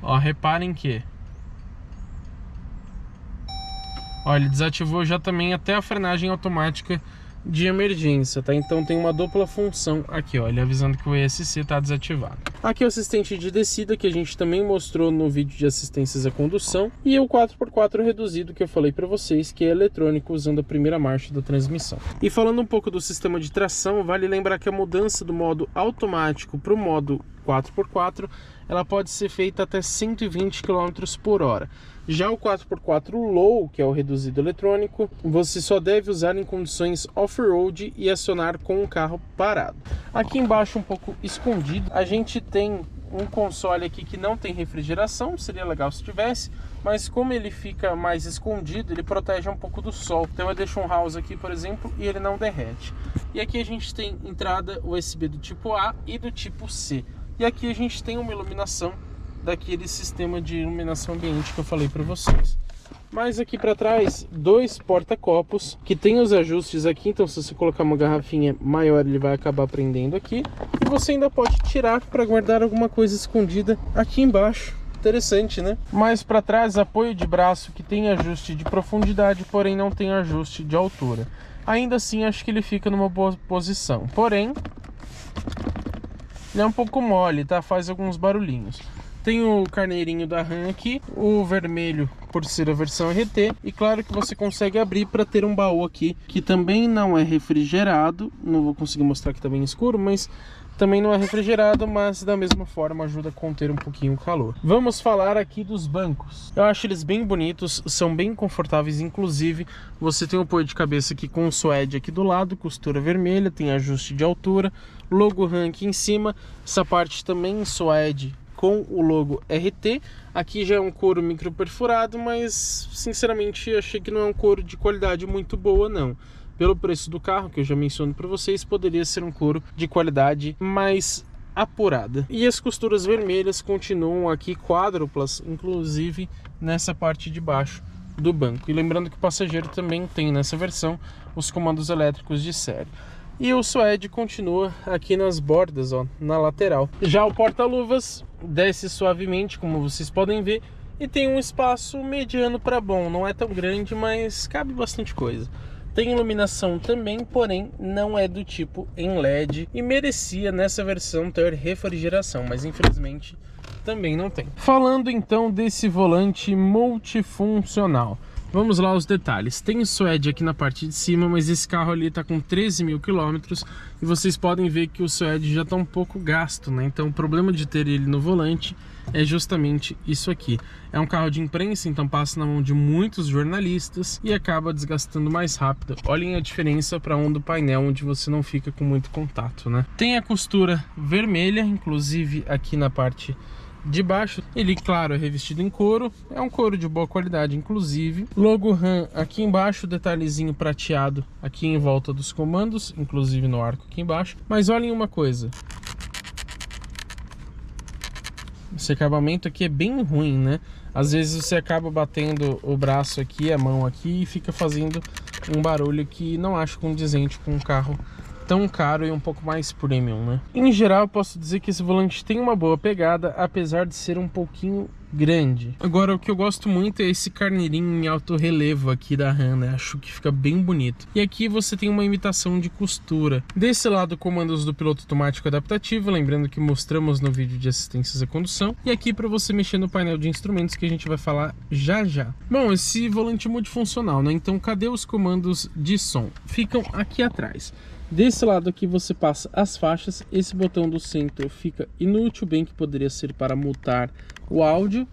ó, reparem que ó, ele desativou já também até a frenagem automática de emergência, tá? Então tem uma dupla função aqui, ó, ele avisando que o ESC tá desativado. Aqui o assistente de descida, que a gente também mostrou no vídeo de assistências à condução, e o 4x4 reduzido que eu falei para vocês, que é eletrônico, usando a primeira marcha da transmissão. E falando um pouco do sistema de tração, vale lembrar que a mudança do modo automático para o modo 4x4, ela pode ser feita até 120 km por hora. Já o 4x4 Low, que é o reduzido eletrônico, você só deve usar em condições off-road e acionar com o carro parado. Aqui embaixo, um pouco escondido, a gente tem um console aqui que não tem refrigeração, seria legal se tivesse, mas como ele fica mais escondido, ele protege um pouco do sol. Então eu deixo um house aqui, por exemplo, e ele não derrete. E aqui a gente tem entrada USB do tipo A e do tipo C. E aqui a gente tem uma iluminação daquele sistema de iluminação ambiente que eu falei para vocês. Mas aqui para trás, dois porta-copos que tem os ajustes aqui, então se você colocar uma garrafinha maior ele vai acabar prendendo aqui. E você ainda pode tirar para guardar alguma coisa escondida aqui embaixo. Interessante, né? Mais para trás, apoio de braço que tem ajuste de profundidade, porém não tem ajuste de altura. Ainda assim, acho que ele fica numa boa posição. Porém, ele é um pouco mole, tá? Faz alguns barulhinhos. Tem o carneirinho da RAM aqui, o vermelho por ser a versão RT, e claro que você consegue abrir para ter um baú aqui, que também não é refrigerado, não vou conseguir mostrar que tá bem escuro, mas também não é refrigerado, mas da mesma forma ajuda a conter um pouquinho o calor. Vamos falar aqui dos bancos. Eu acho eles bem bonitos, são bem confortáveis, inclusive você tem o apoio de cabeça aqui com o suede aqui do lado, costura vermelha, tem ajuste de altura, logo RAM aqui em cima, essa parte também suede com o logo RT. Aqui já é um couro micro perfurado, mas sinceramente achei que não é um couro de qualidade muito boa não. Pelo preço do carro, que eu já menciono para vocês, poderia ser um couro de qualidade mais apurada. E as costuras vermelhas continuam aqui quádruplas, inclusive nessa parte de baixo do banco. E lembrando que o passageiro também tem nessa versão os comandos elétricos de série. E o suede continua aqui nas bordas, ó, na lateral. Já o porta-luvas desce suavemente, como vocês podem ver, e tem um espaço mediano para bom. Não é tão grande, mas cabe bastante coisa. Tem iluminação também, porém não é do tipo em LED e merecia nessa versão ter refrigeração, mas infelizmente também não tem. Falando então desse volante multifuncional, vamos lá os detalhes. Tem suede aqui na parte de cima, mas esse carro ali tá com 13 mil quilômetros e vocês podem ver que o suede já tá um pouco gasto, né? Então o problema de ter ele no volante é justamente isso aqui. É um carro de imprensa, então passa na mão de muitos jornalistas e acaba desgastando mais rápido. Olhem a diferença para um do painel, onde você não fica com muito contato, né? Tem a costura vermelha, inclusive aqui na parte de baixo. Ele, claro, é revestido em couro. É um couro de boa qualidade, inclusive. Logo RAM aqui embaixo, detalhezinho prateado aqui em volta dos comandos, inclusive no arco aqui embaixo. Mas olhem uma coisa. Esse acabamento aqui é bem ruim, né? Às vezes você acaba batendo o braço aqui, a mão aqui, e fica fazendo um barulho que não acho condizente com um carro tão caro e um pouco mais premium, né? Em geral, eu posso dizer que esse volante tem uma boa pegada, apesar de ser um pouquinho grande. Agora, o que eu gosto muito é esse carneirinho em alto relevo aqui da RAM, né? Acho que fica bem bonito. E aqui você tem uma imitação de costura. Desse lado, comandos do piloto automático adaptativo, lembrando que mostramos no vídeo de assistências à condução. E aqui para você mexer no painel de instrumentos, que a gente vai falar já já. Bom, esse volante multifuncional, né? Então, cadê os comandos de som? Ficam aqui atrás. Desse lado aqui você passa as faixas, esse botão do centro fica inútil, bem que poderia ser para mutar o áudio.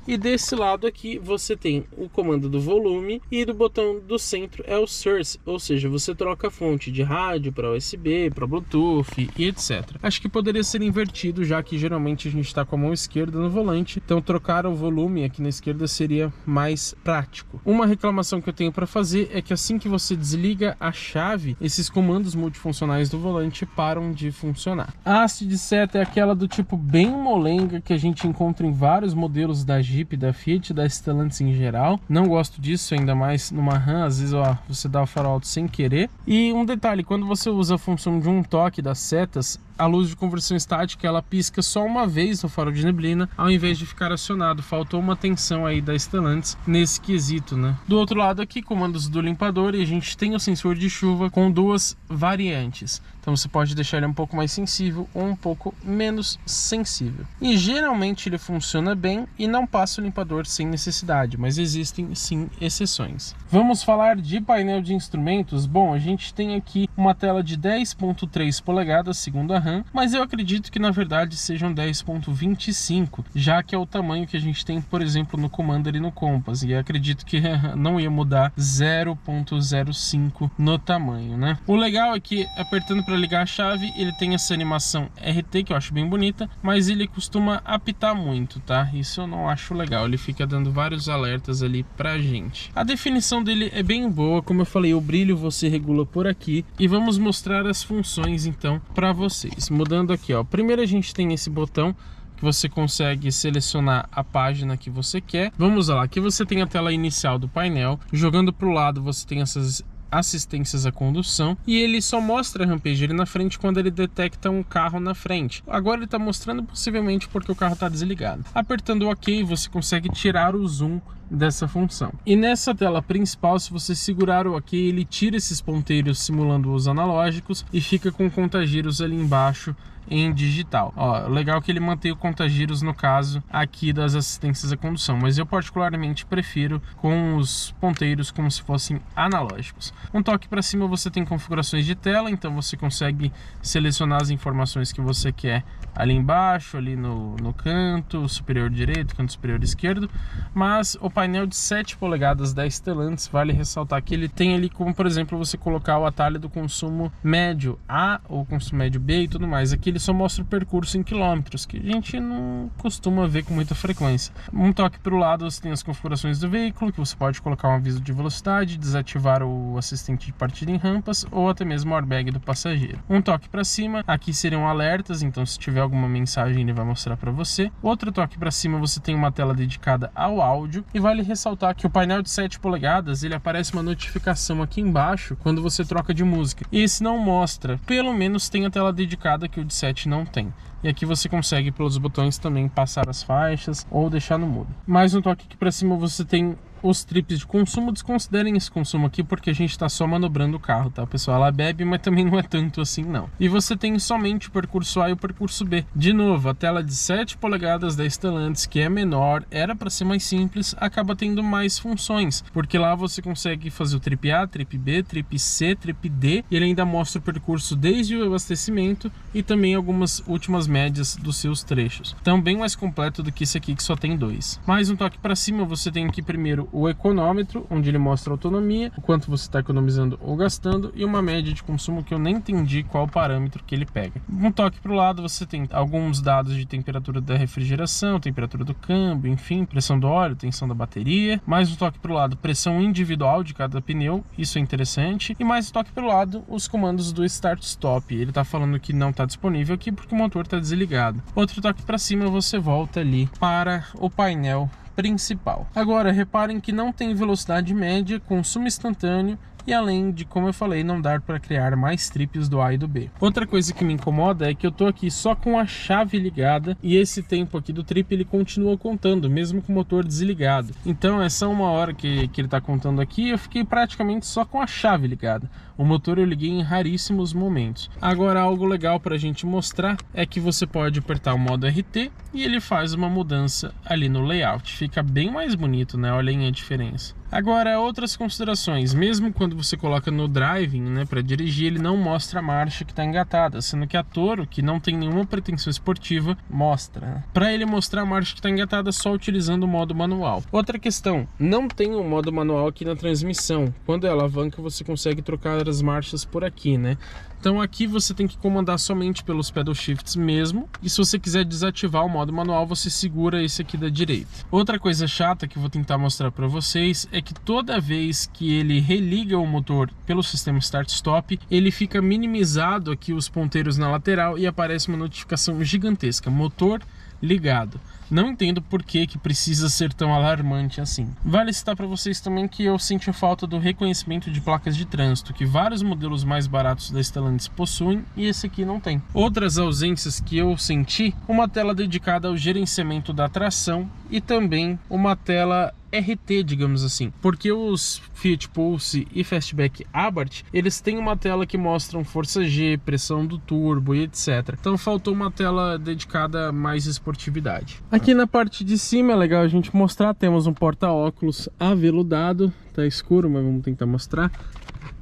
E desse lado aqui você tem o comando do volume e do botão do centro é o source, ou seja, você troca a fonte de rádio para USB, para Bluetooth e etc. Acho que poderia ser invertido, já que geralmente a gente está com a mão esquerda no volante, então trocar o volume aqui na esquerda seria mais prático. Uma reclamação que eu tenho para fazer é que assim que você desliga a chave, esses comandos multifuncionais do volante param de funcionar. A haste de seta é aquela do tipo bem molenga que a gente encontra em vários modelos da Jeep, da Fiat, da Stellantis em geral. Não gosto disso, ainda mais numa RAM, às vezes ó, você dá o farol alto sem querer. E um detalhe, quando você usa a função de um toque das setas, a luz de conversão estática ela pisca só uma vez no farol de neblina, ao invés de ficar acionado. Faltou uma atenção aí da Stellantis nesse quesito, né? Do outro lado aqui, comandos do limpador, e a gente tem o sensor de chuva com duas variantes. Então você pode deixar ele um pouco mais sensível ou um pouco menos sensível. E geralmente ele funciona bem e não passa o limpador sem necessidade, mas existem sim exceções. Vamos falar de painel de instrumentos. Bom, a gente tem aqui uma tela de 10.3 polegadas, segundo a RAM, mas eu acredito que na verdade sejam 10.25, já que é o tamanho que a gente tem, por exemplo, no Commander e no Compass, e acredito que não ia mudar 0.05 no tamanho, né? O legal é que apertando para ligar a chave, ele tem essa animação RT que eu acho bem bonita, mas ele costuma apitar muito, tá? Isso eu não acho legal, ele fica dando vários alertas ali pra gente. A definição dele é bem boa, como eu falei, o brilho você regula por aqui, e vamos mostrar as funções então para vocês. Mudando aqui, ó, primeiro a gente tem esse botão que você consegue selecionar a página que você quer. Vamos lá, aqui você tem a tela inicial do painel, jogando para o lado você tem essas assistências à condução, e ele só mostra a Rampage ali na frente quando ele detecta um carro na frente. Agora ele está mostrando possivelmente porque o carro está desligado. Apertando o OK você consegue tirar o zoom dessa função. E nessa tela principal, se você segurar o OK, ele tira esses ponteiros simulando os analógicos e fica com contagiros ali embaixo em digital. Ó, legal que ele mantém o contagiros no caso aqui das assistências à condução, mas eu particularmente prefiro com os ponteiros como se fossem analógicos. Um toque para cima você tem configurações de tela, então você consegue selecionar as informações que você quer ali embaixo, ali no canto superior direito, canto superior esquerdo, mas o painel de 7 polegadas da Stellantis, vale ressaltar que ele tem ali como, por exemplo, você colocar o atalho do consumo médio A ou consumo médio B e tudo mais. Aqui ele só mostra o percurso em quilômetros, que a gente não costuma ver com muita frequência. Um toque para o lado você tem as configurações do veículo, que você pode colocar um aviso de velocidade, desativar o assistente de partida em rampas ou até mesmo o airbag do passageiro. Um toque para cima, aqui seriam alertas, então se tiver alguma mensagem ele vai mostrar para você. Outro toque para cima você tem uma tela dedicada ao áudio, e vale ressaltar que o painel de 7 polegadas ele aparece uma notificação aqui embaixo quando você troca de música, e esse não mostra, pelo menos tem a tela dedicada que o de 7 não tem. E aqui você consegue pelos botões também passar as faixas ou deixar no mudo. Mais um toque aqui para cima você tem os trips de consumo. Desconsiderem esse consumo aqui porque a gente está só manobrando o carro, tá pessoal? Ela bebe, mas também não é tanto assim não. E você tem somente o percurso A e o percurso B. De novo, a tela de 7 polegadas da Stellantis, que é menor, era para ser mais simples, acaba tendo mais funções, porque lá você consegue fazer o trip A, trip B, trip C, trip D, e ele ainda mostra o percurso desde o abastecimento e também algumas últimas médias dos seus trechos. Então bem mais completo do que esse aqui que só tem 2. Mais um toque para cima, você tem aqui primeiro o econômetro, onde ele mostra a autonomia, o quanto você está economizando ou gastando, e uma média de consumo que eu nem entendi qual parâmetro que ele pega. Um toque para o lado você tem alguns dados de temperatura da refrigeração, temperatura do câmbio, enfim, pressão do óleo, tensão da bateria. Mais um toque para o lado, pressão individual de cada pneu, isso é interessante. E mais um toque para o lado, os comandos do Start-Stop. Ele está falando que não está disponível aqui porque o motor está desligado. Outro toque para cima, você volta ali para o painel principal. Agora, reparem que não tem velocidade média, consumo instantâneo, e além de, como eu falei, não dar para criar mais trips do A e do B. Outra coisa que me incomoda é que eu tô aqui só com a chave ligada e esse tempo aqui do trip ele continua contando, mesmo com o motor desligado. Então é só 1 hora que ele tá contando aqui, eu fiquei praticamente só com a chave ligada. O motor eu liguei em raríssimos momentos. Agora, algo legal para a gente mostrar é que você pode apertar o modo RT e ele faz uma mudança ali no layout. Fica bem mais bonito, né? Olhem a diferença. Agora, outras considerações. Mesmo quando você coloca no driving, né, para dirigir, ele não mostra a marcha que está engatada, sendo que a Toro, que não tem nenhuma pretensão esportiva, mostra, né? Para ele mostrar a marcha que está engatada só utilizando o modo manual. Outra questão, não tem um modo manual aqui na transmissão. Quando é alavanca, você consegue trocar as marchas por aqui, né? Então aqui você tem que comandar somente pelos pedal shifts mesmo, e se você quiser desativar o modo manual, você segura esse aqui da direita. Outra coisa chata que eu vou tentar mostrar para vocês é que toda vez que ele religa o motor pelo sistema Start-Stop, ele fica minimizado aqui os ponteiros na lateral e aparece uma notificação gigantesca, motor ligado. Não entendo por que precisa ser tão alarmante assim. Vale citar para vocês também que eu senti falta do reconhecimento de placas de trânsito, que vários modelos mais baratos da Stellantis possuem e esse aqui não tem. Outras ausências que eu senti: uma tela dedicada ao gerenciamento da tração e também uma tela RT, digamos assim, porque os Fiat Pulse e Fastback Abarth, eles têm uma tela que mostram força G, pressão do turbo e etc. Então faltou uma tela dedicada a mais esportividade. Aqui na parte de cima é legal a gente mostrar, temos um porta-óculos aveludado, tá escuro, mas vamos tentar mostrar.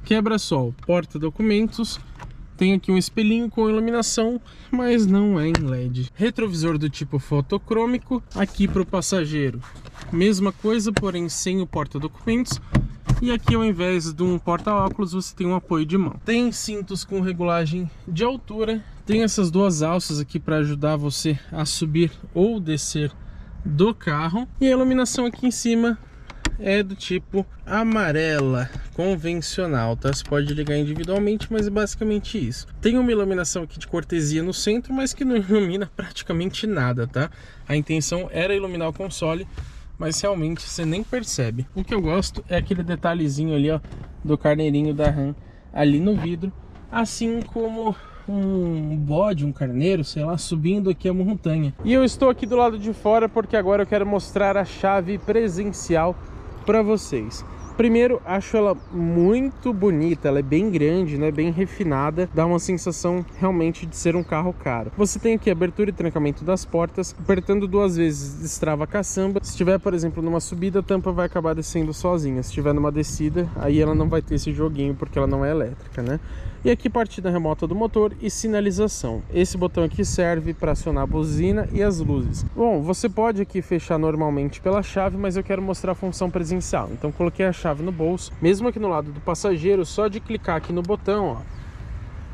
Quebra-sol, porta-documentos. Tem aqui um espelhinho com iluminação, mas não é em LED. Retrovisor do tipo fotocrômico. Aqui para o passageiro, mesma coisa, porém sem o porta-documentos. E aqui, ao invés de um porta-óculos, você tem um apoio de mão. Tem cintos com regulagem de altura. Tem essas duas alças aqui para ajudar você a subir ou descer do carro. E a iluminação aqui em cima é do tipo amarela convencional, tá? Você pode ligar individualmente, mas é basicamente isso. Tem uma iluminação aqui de cortesia no centro, mas que não ilumina praticamente nada, tá? A intenção era iluminar o console, mas realmente você nem percebe. O que eu gosto é aquele detalhezinho ali, ó, do carneirinho da RAM ali no vidro, assim como um bode, um carneiro, sei lá, subindo aqui a montanha. E eu estou aqui do lado de fora porque agora eu quero mostrar a chave presencial para vocês. Primeiro, acho ela muito bonita, ela é bem grande, né, bem refinada, dá uma sensação realmente de ser um carro caro. Você tem aqui abertura e trancamento das portas, apertando 2 vezes destrava a caçamba. Se estiver, por exemplo, numa subida, a tampa vai acabar descendo sozinha. Se estiver numa descida, aí ela não vai ter esse joguinho porque ela não é elétrica, né? E aqui partida remota do motor e sinalização. Esse botão aqui serve para acionar a buzina e as luzes. Bom, você pode aqui fechar normalmente pela chave, mas eu quero mostrar a função presencial. Então coloquei a chave no bolso, mesmo aqui no lado do passageiro, só de clicar aqui no botão, ó.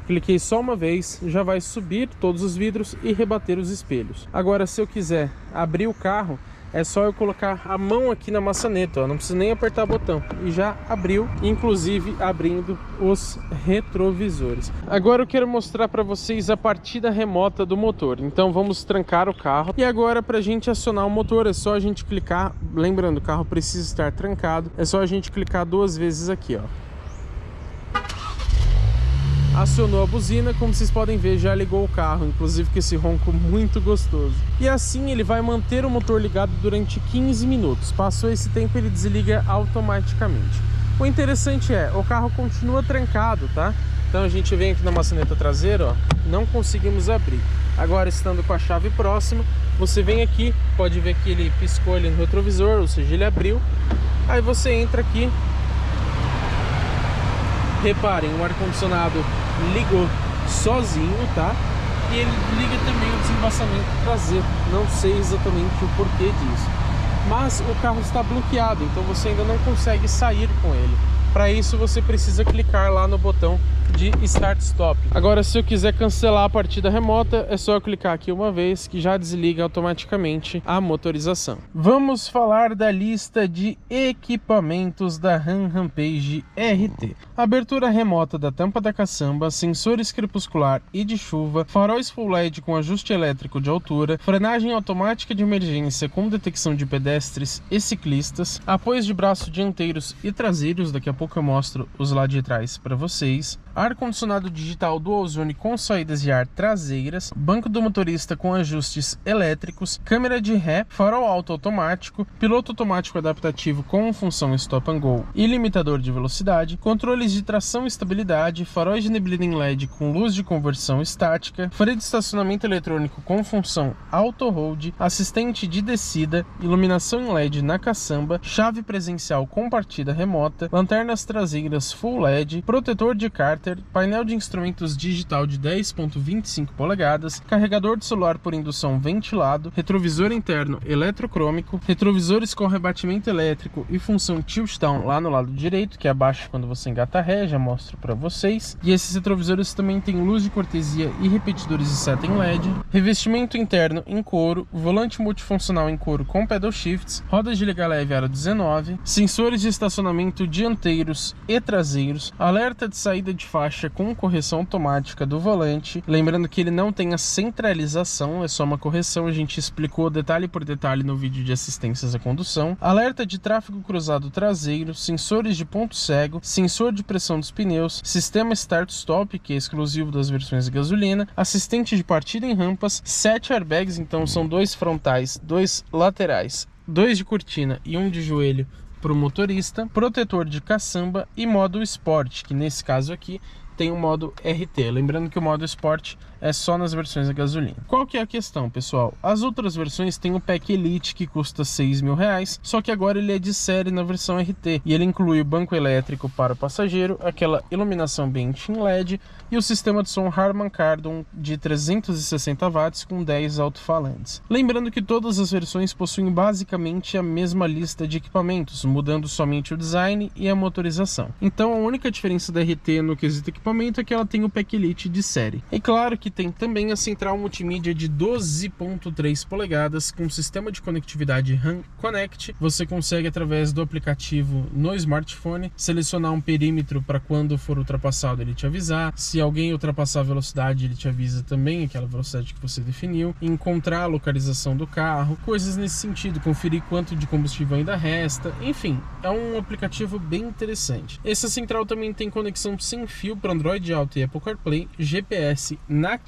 Cliquei só uma vez, já vai subir todos os vidros e rebater os espelhos. Agora, se eu quiser abrir o carro, é só eu colocar a mão aqui na maçaneta, ó, não preciso nem apertar o botão. E já abriu, inclusive abrindo os retrovisores. Agora eu quero mostrar para vocês a partida remota do motor. Então vamos trancar o carro. E agora, para a gente acionar o motor, é só a gente clicar. Lembrando, o carro precisa estar trancado. É só a gente clicar 2 vezes aqui, ó. Acionou a buzina, como vocês podem ver, já ligou o carro, inclusive com esse ronco muito gostoso. E assim ele vai manter o motor ligado durante 15 minutos. Passou esse tempo, ele desliga automaticamente. O interessante é, o carro continua trancado, tá? Então a gente vem aqui na maçaneta traseira, ó, não conseguimos abrir. Agora, estando com a chave próxima, você vem aqui, pode ver que ele piscou ali no retrovisor, ou seja, ele abriu. Aí você entra aqui. Reparem, o ar-condicionado ligou sozinho, tá? E ele liga também o desembaçamento traseiro. Não sei exatamente o porquê disso, mas o carro está bloqueado, então você ainda não consegue sair com ele. Para isso você precisa clicar lá no botão de Start Stop. Agora, se eu quiser cancelar a partida remota, é só eu clicar aqui uma vez que já desliga automaticamente a motorização. Vamos falar da lista de equipamentos da RAM Rampage RT. Abertura remota da tampa da caçamba, sensores crepuscular e de chuva, faróis full LED com ajuste elétrico de altura, frenagem automática de emergência com detecção de pedestres e ciclistas, apoios de braço dianteiros e traseiros, daqui a pouco eu mostro os lá de trás para vocês, ar-condicionado digital Dual Zone com saídas de ar traseiras, banco do motorista com ajustes elétricos, câmera de ré, farol alto automático, piloto automático adaptativo com função Stop and Go e limitador de velocidade, controles de tração e estabilidade, faróis de neblina em LED com luz de conversão estática, freio de estacionamento eletrônico com função Auto Hold, assistente de descida, iluminação em LED na caçamba, chave presencial com partida remota, lanternas traseiras Full LED, protetor de cárter, painel de instrumentos digital de 10.25 polegadas, carregador de celular por indução ventilado, retrovisor interno eletrocrômico, retrovisores com rebatimento elétrico e função tilt down lá no lado direito, que abaixa quando você engata ré, já mostro para vocês. E esses retrovisores também têm luz de cortesia e repetidores de seta em LED, revestimento interno em couro, volante multifuncional em couro com pedal shifts, rodas de liga leve aro 19, sensores de estacionamento dianteiro dianteiros e traseiros, alerta de saída de faixa com correção automática do volante, lembrando que ele não tem a centralização, é só uma correção, a gente explicou detalhe por detalhe no vídeo de assistências à condução, alerta de tráfego cruzado traseiro, sensores de ponto cego, sensor de pressão dos pneus, sistema start-stop, que é exclusivo das versões de gasolina, assistente de partida em rampas, 7 airbags, então são 2 frontais, 2 laterais, 2 de cortina e 1 de joelho para o motorista, protetor de caçamba e modo Sport, que nesse caso aqui tem o modo RT, lembrando que o modo Sport é só nas versões a gasolina. Qual que é a questão, pessoal? As outras versões têm o Pack Elite, que custa R$6.000, só que agora ele é de série na versão RT, e ele inclui o banco elétrico para o passageiro, aquela iluminação ambiente em LED e o sistema de som Harman Kardon de 360 watts com 10 alto-falantes. Lembrando que todas as versões possuem basicamente a mesma lista de equipamentos, mudando somente o design e a motorização. Então a única diferença da RT no quesito equipamento é que ela tem o Pack Elite de série. E claro que tem também a central multimídia de 12.3 polegadas com sistema de conectividade RAM Connect. Você consegue, através do aplicativo no smartphone, selecionar um perímetro para quando for ultrapassado ele te avisar. Se alguém ultrapassar a velocidade, ele te avisa também aquela velocidade que você definiu. Encontrar a localização do carro, coisas nesse sentido, conferir quanto de combustível ainda resta. Enfim, é um aplicativo bem interessante. Essa central também tem conexão sem fio para Android Auto e Apple CarPlay, GPS nativo,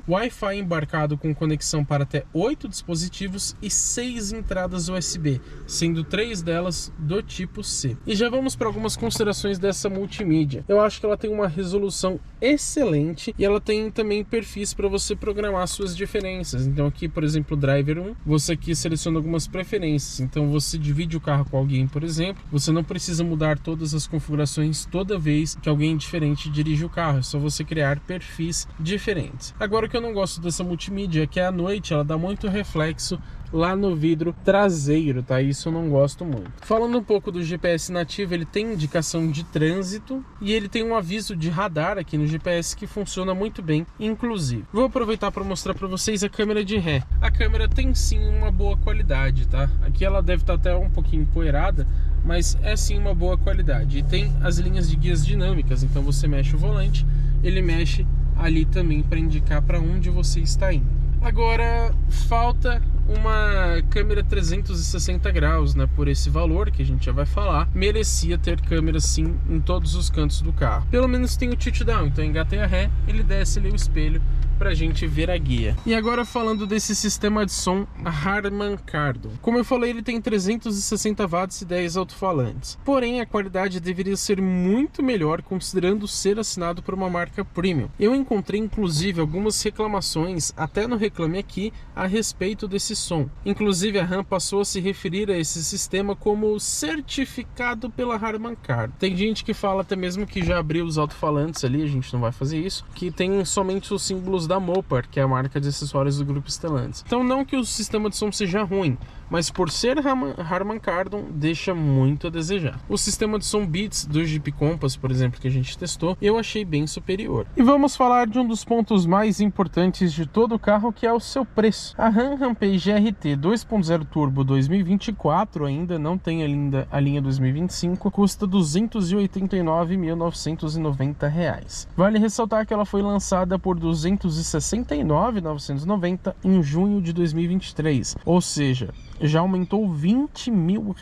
Wi-Fi embarcado com conexão para até 8 dispositivos e 6 entradas USB, sendo 3 delas do tipo C. E já vamos para algumas considerações dessa multimídia. Eu acho que ela tem uma resolução excelente e ela tem também perfis para você programar suas diferenças. Então aqui, por exemplo, o Driver 1, você aqui seleciona algumas preferências. Então você divide o carro com alguém, por exemplo, você não precisa mudar todas as configurações toda vez que alguém diferente dirige o carro, é só você criar perfis diferentes. Agora, o que eu não gosto dessa multimídia é que à noite ela dá muito reflexo lá no vidro traseiro, tá? Isso eu não gosto muito. Falando um pouco do GPS nativo, ele tem indicação de trânsito e ele tem um aviso de radar aqui no GPS que funciona muito bem, inclusive. Vou aproveitar para mostrar para vocês a câmera de ré. A câmera tem sim uma boa qualidade, tá? Aqui ela deve estar até um pouquinho empoeirada, mas é sim uma boa qualidade. E tem as linhas de guias dinâmicas, então você mexe o volante, ele mexe ali também para indicar para onde você está indo. Agora, falta uma câmera 360 graus, né? Por esse valor que a gente já vai falar, merecia ter câmera sim em todos os cantos do carro. Pelo menos tem o tilt down, então engatei a ré, ele desce ali o espelho pra gente ver a guia. E agora falando desse sistema de som Harman Kardon. Como eu falei, ele tem 360 watts e 10 alto-falantes. Porém, a qualidade deveria ser muito melhor considerando ser assinado por uma marca premium. Eu encontrei inclusive algumas reclamações, até no Reclame Aqui, a respeito desse som. Inclusive a RAM passou a se referir a esse sistema como certificado pela Harman Kardon. Tem gente que fala até mesmo que já abriu os alto-falantes ali, a gente não vai fazer isso, que tem somente os símbolos da Mopar, que é a marca de acessórios do grupo Stellantis. Então não que o sistema de som seja ruim, mas por ser Harman Kardon, deixa muito a desejar. O sistema de som Beats do Jeep Compass, por exemplo, que a gente testou, eu achei bem superior. E vamos falar de um dos pontos mais importantes de todo o carro, que é o seu preço. A Ram Rampage RT 2.0 Turbo 2024, ainda não tem a linha 2025, custa R$ 289.990. Vale ressaltar que ela foi lançada por R$ 269.990 em junho de 2023, ou seja, já aumentou R$20 mil.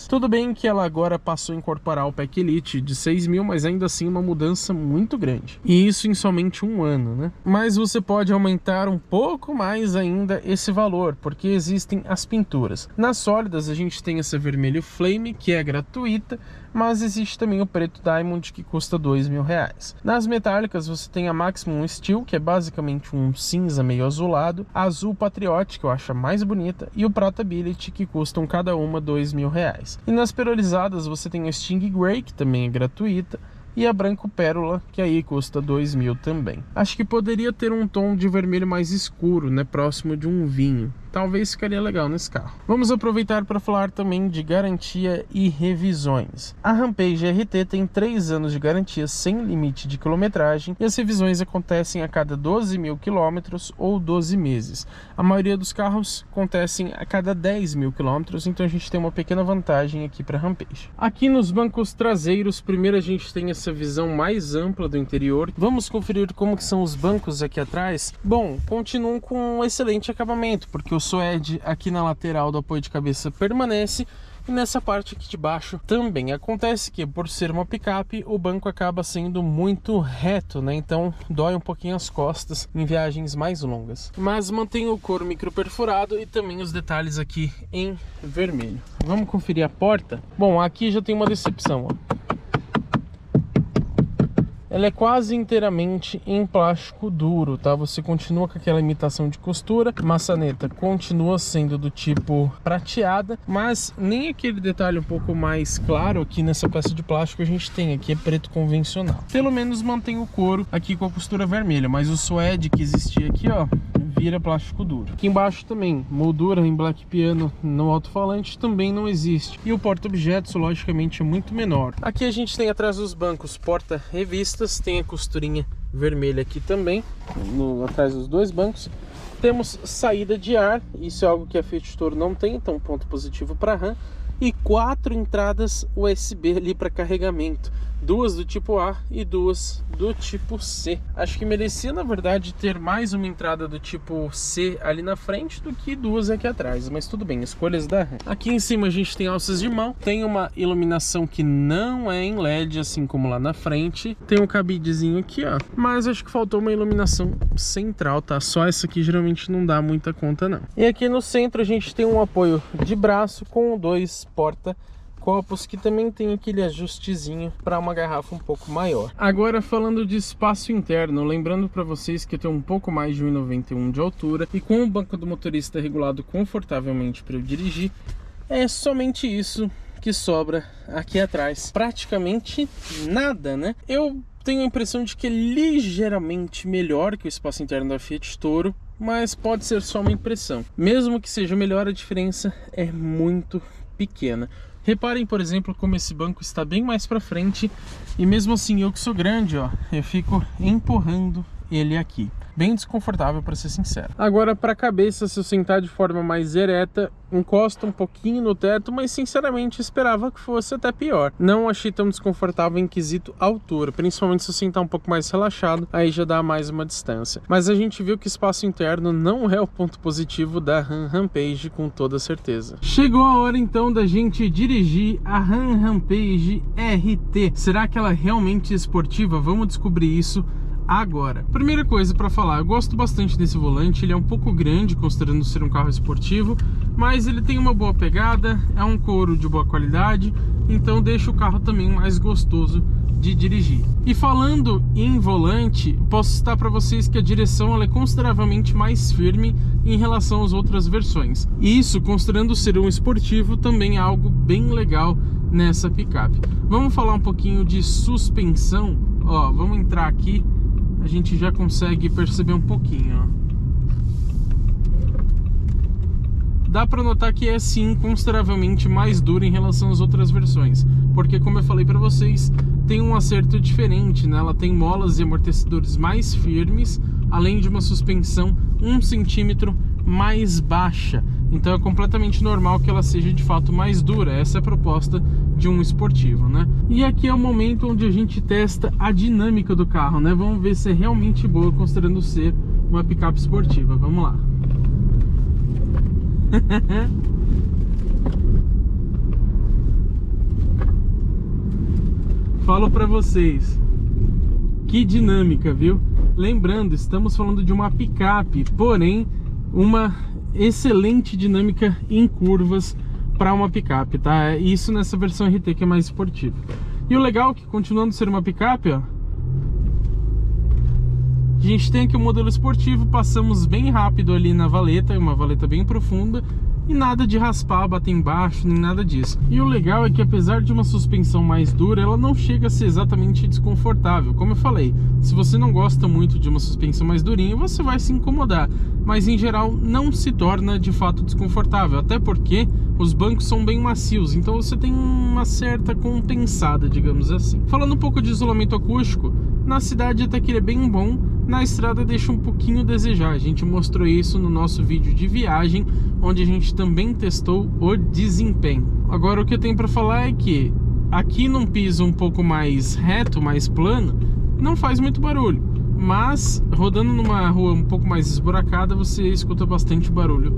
Tudo bem que ela agora passou a incorporar o Pack Elite de 6 mil, mas ainda assim uma mudança muito grande. E isso em somente um ano, né? Mas você pode aumentar um pouco mais ainda esse valor, porque existem as pinturas. Nas sólidas a gente tem essa vermelho Flame, que é gratuita, mas existe também o preto Diamond, que custa R$2 mil. Nas metálicas você tem a Maximum Steel, que é basicamente um cinza meio azulado, a Azul Patriot, que eu acho a mais bonita, e o Prata Ability, que custam cada uma R$2 mil. E nas perolizadas você tem a Sting Grey, que também é gratuita, e a Branco Pérola, que aí custa R$2 mil também. Acho que poderia ter um tom de vermelho mais escuro, né, próximo de um vinho. talvez ficaria legal nesse carro. Vamos aproveitar para falar também de garantia e revisões. A Rampage RT tem 3 anos de garantia sem limite de quilometragem e as revisões acontecem a cada 12.000 quilômetros ou 12 meses. A maioria dos carros acontecem a cada 10.000 quilômetros, então a gente tem uma pequena vantagem aqui para a Rampage. Aqui nos bancos traseiros, primeiro a gente tem essa visão mais ampla do interior. Vamos conferir como que são os bancos aqui atrás. Bom, continuam com um excelente acabamento, porque o suede aqui na lateral do apoio de cabeça permanece. E nessa parte aqui de baixo também. Acontece que, por ser uma picape, o banco acaba sendo muito reto, né? Então dói um pouquinho as costas em viagens mais longas. Mas mantém o couro microperforado e também os detalhes aqui em vermelho. Vamos conferir a porta? Bom, aqui já tem uma decepção, ó. Ela é quase inteiramente em plástico duro, tá? Você continua com aquela imitação de costura, a maçaneta continua sendo do tipo prateada, mas nem aquele detalhe um pouco mais claro aqui nessa peça de plástico a gente tem, aqui é preto convencional. Pelo menos mantém o couro aqui com a costura vermelha, mas o suede que existia aqui, ó, vira plástico duro. Aqui embaixo também, moldura em black piano no alto-falante também não existe. E o porta-objetos, logicamente, é muito menor. Aqui a gente tem atrás dos bancos porta-revistas, tem a costurinha vermelha aqui também, atrás dos dois bancos. Temos saída de ar, isso é algo que a Fiat Toro não tem, então ponto positivo para a RAM. E 4 entradas USB ali para carregamento, 2 do tipo A e 2 do tipo C. Acho que merecia, na verdade, ter mais uma entrada do tipo C ali na frente do que 2 aqui atrás, mas tudo bem, escolhas da RAM. Aqui em cima a gente tem alças de mão, tem uma iluminação que não é em LED, assim como lá na frente. Tem um cabidezinho aqui, ó, mas acho que faltou uma iluminação central, tá? Só essa aqui geralmente não dá muita conta, não. E aqui no centro a gente tem um apoio de braço com 2 porta-copos que também tem aquele ajustezinho para uma garrafa um pouco maior. Agora falando de espaço interno, lembrando para vocês que eu tenho um pouco mais de 1,91 de altura e com o banco do motorista regulado confortavelmente para eu dirigir, é somente isso que sobra aqui atrás. Praticamente nada, né? Eu tenho a impressão de que é ligeiramente melhor que o espaço interno da Fiat Toro, mas pode ser só uma impressão. Mesmo que seja melhor, a diferença é muito pequena. Reparem, por exemplo, como esse banco está bem mais para frente e mesmo assim eu que sou grande, ó, eu fico empurrando ele aqui. Bem desconfortável, para ser sincero. Agora, para a cabeça, se eu sentar de forma mais ereta, encosta um pouquinho no teto, mas sinceramente esperava que fosse até pior. Não achei tão desconfortável em quesito altura, principalmente se eu sentar um pouco mais relaxado, aí já dá mais uma distância. Mas a gente viu que espaço interno não é o ponto positivo da RAM Rampage, com toda certeza. Chegou a hora então da gente dirigir a RAM Rampage RT. Será que ela é realmente esportiva? Vamos descobrir isso agora. Primeira coisa para falar, eu gosto bastante desse volante, ele é um pouco grande considerando ser um carro esportivo, mas ele tem uma boa pegada, é um couro de boa qualidade, então deixa o carro também mais gostoso de dirigir. E falando em volante, posso citar para vocês que a direção ela é consideravelmente mais firme em relação às outras versões. E isso, considerando ser um esportivo, também é algo bem legal nessa picape. Vamos falar um pouquinho de suspensão. Ó, vamos entrar aqui, a gente já consegue perceber um pouquinho, ó. Dá para notar que é sim consideravelmente mais dura em relação às outras versões, porque como eu falei para vocês, tem um acerto diferente, né? Ela tem molas e amortecedores mais firmes, além de uma suspensão 1 centímetro mais baixa. Então é completamente normal que ela seja de fato mais dura. Essa é a proposta de um esportivo, né? E aqui é o momento onde a gente testa a dinâmica do carro, né? Vamos ver se é realmente boa considerando ser uma picape esportiva. Vamos lá. Falo pra vocês, que dinâmica, viu? Lembrando, estamos falando de uma picape, porém uma excelente dinâmica em curvas para uma picape, tá? Isso nessa versão RT que é mais esportiva. E o legal é que, continuando a ser uma picape, ó, a gente tem aqui o modelo esportivo, passamos bem rápido ali na valeta, uma valeta bem profunda, e nada de raspar, bater embaixo, nem nada disso. E o legal é que apesar de uma suspensão mais dura, ela não chega a ser exatamente desconfortável. Como eu falei, se você não gosta muito de uma suspensão mais durinha, você vai se incomodar, mas em geral não se torna de fato desconfortável, até porque os bancos são bem macios, então você tem uma certa compensada, digamos assim. Falando um pouco de isolamento acústico, na cidade até que ele é bem bom, na estrada deixa um pouquinho a desejar. A gente mostrou isso no nosso vídeo de viagem, onde a gente também testou o desempenho. Agora o que eu tenho para falar é que aqui num piso um pouco mais reto, mais plano, não faz muito barulho, mas rodando numa rua um pouco mais esburacada, você escuta bastante barulho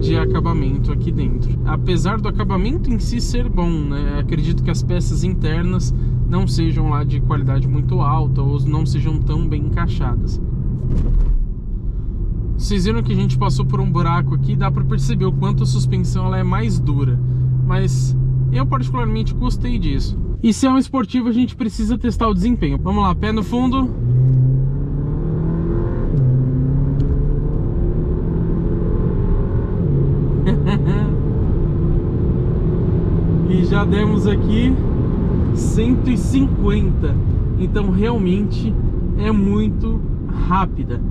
de acabamento aqui dentro. Apesar do acabamento em si ser bom, né? Acredito que as peças internas não sejam lá de qualidade muito alta ou não sejam tão bem encaixadas. Vocês viram que a gente passou por um buraco aqui, dá para perceber o quanto a suspensão ela é mais dura, mas eu particularmente gostei disso. E se é um esportivo, a gente precisa testar o desempenho. Vamos lá, pé no fundo. E já demos aqui 150, então realmente é muito rápida.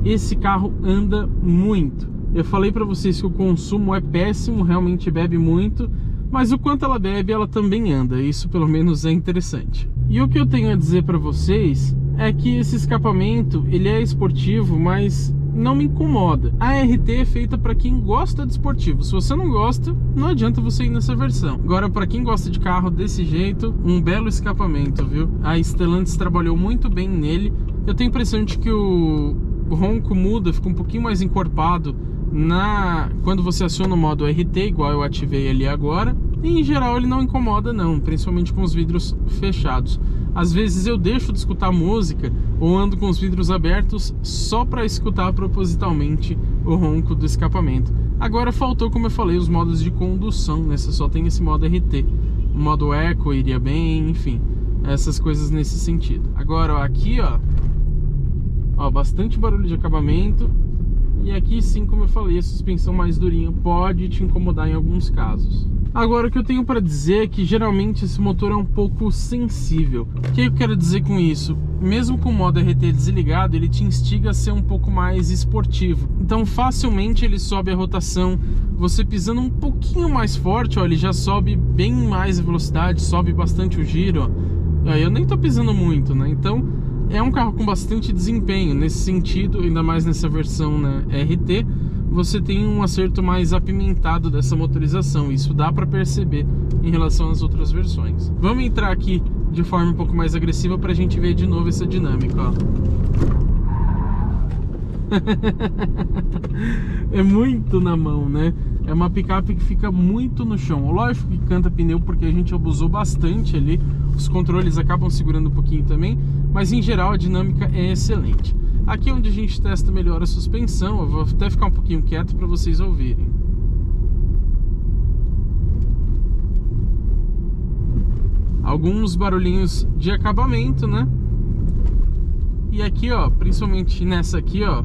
Esse carro anda muito. Eu falei para vocês que o consumo é péssimo, realmente bebe muito, mas o quanto ela bebe, ela também anda. Isso pelo menos é interessante. E o que eu tenho a dizer para vocês é que esse escapamento, ele é esportivo, mas não me incomoda. A RT é feita para quem gosta de esportivo. Se você não gosta, não adianta você ir nessa versão. Agora, para quem gosta de carro desse jeito, um belo escapamento, viu? A Stellantis trabalhou muito bem nele. Eu tenho a impressão de que o ronco muda, fica um pouquinho mais encorpado quando você aciona o modo RT, igual eu ativei ali agora. E em geral ele não incomoda não, principalmente com os vidros fechados. Às vezes eu deixo de escutar música ou ando com os vidros abertos só para escutar propositalmente o ronco do escapamento. Agora faltou, como eu falei, os modos de condução, né? Você só tem esse modo RT. O modo Eco iria bem, enfim, essas coisas nesse sentido. Agora ó, aqui ó, bastante barulho de acabamento. E aqui sim, como eu falei, a suspensão mais durinha pode te incomodar em alguns casos. Agora o que eu tenho para dizer é que geralmente esse motor é um pouco sensível. O que eu quero dizer com isso? Mesmo com o modo RT desligado, ele te instiga a ser um pouco mais esportivo. Então facilmente ele sobe a rotação. Você pisando um pouquinho mais forte, ó, ele já sobe bem mais a velocidade, sobe bastante o giro. Ó. Eu nem tô pisando muito, né? Então é um carro com bastante desempenho nesse sentido, ainda mais nessa versão, né, RT. Você tem um acerto mais apimentado dessa motorização. Isso dá para perceber em relação às outras versões. Vamos entrar aqui de forma um pouco mais agressiva para a gente ver de novo essa dinâmica, ó. É muito na mão, né? É uma picape que fica muito no chão. Lógico que canta pneu porque a gente abusou bastante ali. Os controles acabam segurando um pouquinho também, mas em geral a dinâmica é excelente. Aqui é onde a gente testa melhor a suspensão. Eu vou até ficar um pouquinho quieto para vocês ouvirem. Alguns barulhinhos de acabamento, né? E aqui, ó, principalmente nessa aqui, ó,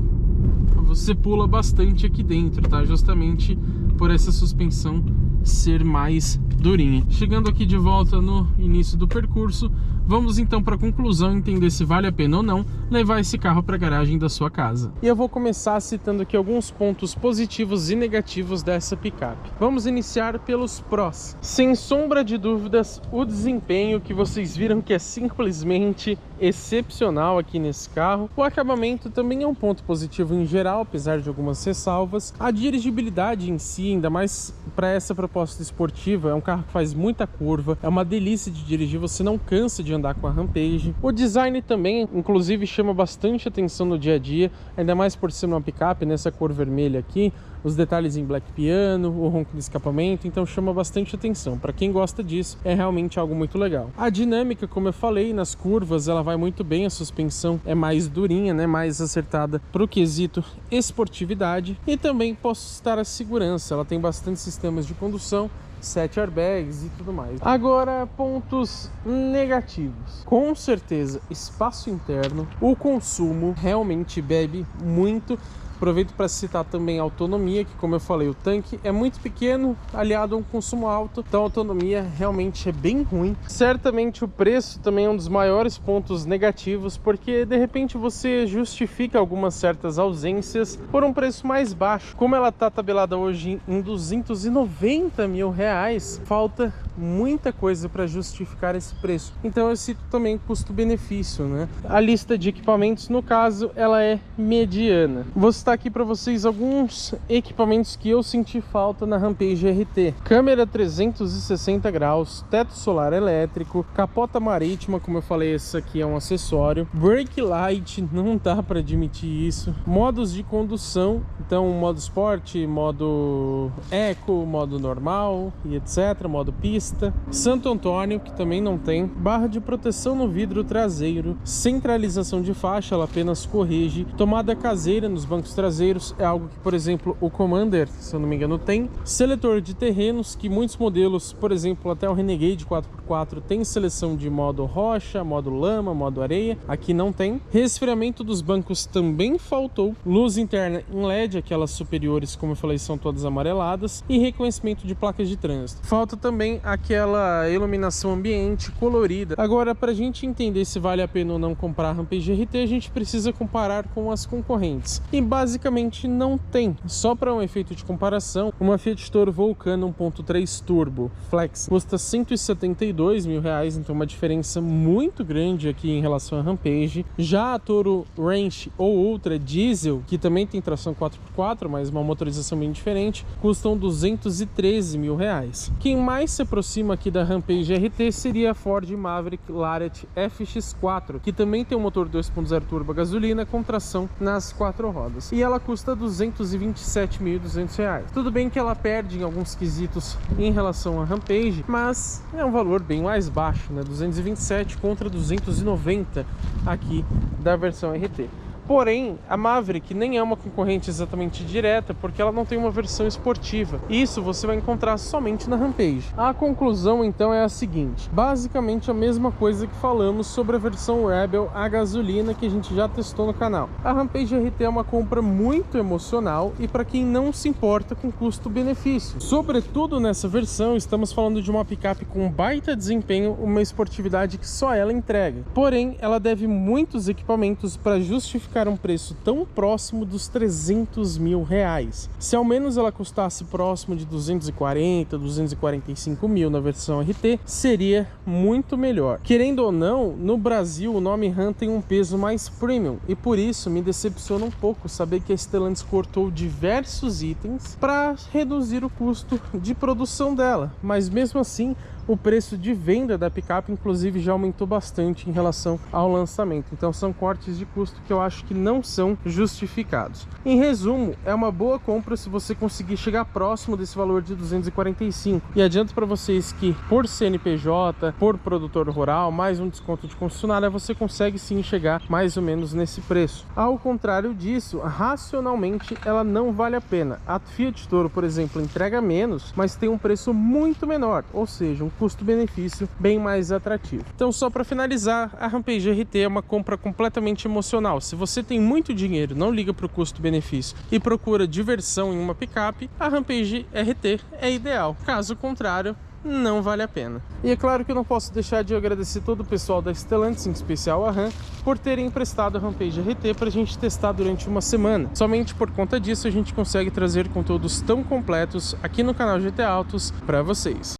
você pula bastante aqui dentro, tá? Justamente por essa suspensão ser mais durinha. Chegando aqui de volta no início do percurso, vamos então para a conclusão, entender se vale a pena ou não levar esse carro para a garagem da sua casa. E eu vou começar citando aqui alguns pontos positivos e negativos dessa picape. Vamos iniciar pelos prós. Sem sombra de dúvidas, o desempenho que vocês viram que é simplesmente excepcional aqui nesse carro. O acabamento também é um ponto positivo em geral, apesar de algumas ressalvas. A dirigibilidade em si, ainda mais para essa proposta esportiva, é um carro que faz muita curva, é uma delícia de dirigir, você não cansa de andar com a Rampage. O design também, inclusive, chama bastante atenção no dia a dia, ainda mais por ser uma picape nessa cor vermelha aqui, os detalhes em black piano, o ronco do escapamento, então chama bastante atenção. Para quem gosta disso, é realmente algo muito legal. A dinâmica, como eu falei, nas curvas ela vai muito bem, a suspensão é mais durinha, né, mais acertada para o quesito esportividade. E também posso citar a segurança, ela tem bastante sistemas de condução, 7 airbags e tudo mais. Agora, pontos negativos. Com certeza, espaço interno, o consumo realmente bebe muito. Aproveito para citar também a autonomia, que como eu falei, o tanque é muito pequeno, aliado a um consumo alto, então a autonomia realmente é bem ruim. Certamente o preço também é um dos maiores pontos negativos, porque de repente você justifica algumas certas ausências por um preço mais baixo. Como ela está tabelada hoje em 290 mil reais, falta muita coisa para justificar esse preço. Então eu cito também custo-benefício, né? A lista de equipamentos, no caso, ela é mediana. Vou citar aqui para vocês alguns equipamentos que eu senti falta na Rampage RT. Câmera 360 graus, teto solar elétrico, capota marítima, como eu falei, esse aqui é um acessório. Brake light, não dá para admitir isso. Modos de condução, então modo Sport, modo Eco, modo normal e etc, modo pista. Santo Antônio, que também não tem. Barra de proteção no vidro traseiro. Centralização de faixa, ela apenas corrige. Tomada caseira nos bancos traseiros, é algo que, por exemplo, o Commander, se eu não me engano, tem. Seletor de terrenos, que muitos modelos, por exemplo, até o Renegade 4x4 tem seleção de modo rocha, modo lama, modo areia. Aqui não tem. Resfriamento dos bancos também faltou. Luz interna em LED, aquelas superiores, como eu falei, são todas amareladas. E reconhecimento de placas de trânsito. Falta também aquela iluminação ambiente colorida. Agora, para a gente entender se vale a pena ou não comprar a Rampage RT, a gente precisa comparar com as concorrentes. E basicamente não tem. Só para um efeito de comparação, uma Fiat Toro Vulcano 1.3 Turbo Flex custa 172 mil reais, então uma diferença muito grande aqui em relação à Rampage. Já a Toro Ranch ou outra diesel, que também tem tração 4x4, mas uma motorização bem diferente, custam 213 mil reais. Quem mais se aproxima aqui da Rampage RT seria a Ford Maverick Lariat FX4, que também tem um motor 2.0 turbo a gasolina com tração nas 4 rodas. E ela custa 227.200 reais. Tudo bem que ela perde em alguns quesitos em relação à Rampage, mas é um valor bem mais baixo, né? 227 contra 290 aqui da versão RT. Porém, a Maverick nem é uma concorrente exatamente direta, porque ela não tem uma versão esportiva. Isso você vai encontrar somente na Rampage. A conclusão, então, é a seguinte. Basicamente a mesma coisa que falamos sobre a versão Rebel a gasolina que a gente já testou no canal. A Rampage RT é uma compra muito emocional e para quem não se importa com custo-benefício. Sobretudo nessa versão, estamos falando de uma picape com baita desempenho, uma esportividade que só ela entrega. Porém, ela deve muitos equipamentos para justificar um preço tão próximo dos 300 mil reais. Se ao menos ela custasse próximo de 240, 245 mil na versão RT, seria muito melhor. Querendo ou não, no Brasil o nome Ram tem um peso mais premium e por isso me decepciona um pouco saber que a Stellantis cortou diversos itens para reduzir o custo de produção dela, mas mesmo assim o preço de venda da picape inclusive já aumentou bastante em relação ao lançamento. Então são cortes de custo que eu acho que não são justificados. Em resumo, é uma boa compra se você conseguir chegar próximo desse valor de 245. E adianto para vocês que por CNPJ, por produtor rural, mais um desconto de concessionária, você consegue sim chegar mais ou menos nesse preço. Ao contrário disso, racionalmente ela não vale a pena. A Fiat Toro, por exemplo, entrega menos, mas tem um preço muito menor, ou seja, um custo-benefício bem mais atrativo. Então, só para finalizar, a Rampage RT é uma compra completamente emocional. Se você tem muito dinheiro, não liga para o custo-benefício e procura diversão em uma picape, a Rampage RT é ideal. Caso contrário, não vale a pena. E é claro que eu não posso deixar de agradecer todo o pessoal da Stellantis, em especial a Ram, por terem emprestado a Rampage RT para a gente testar durante uma semana. Somente por conta disso a gente consegue trazer conteúdos tão completos aqui no canal GT Autos para vocês.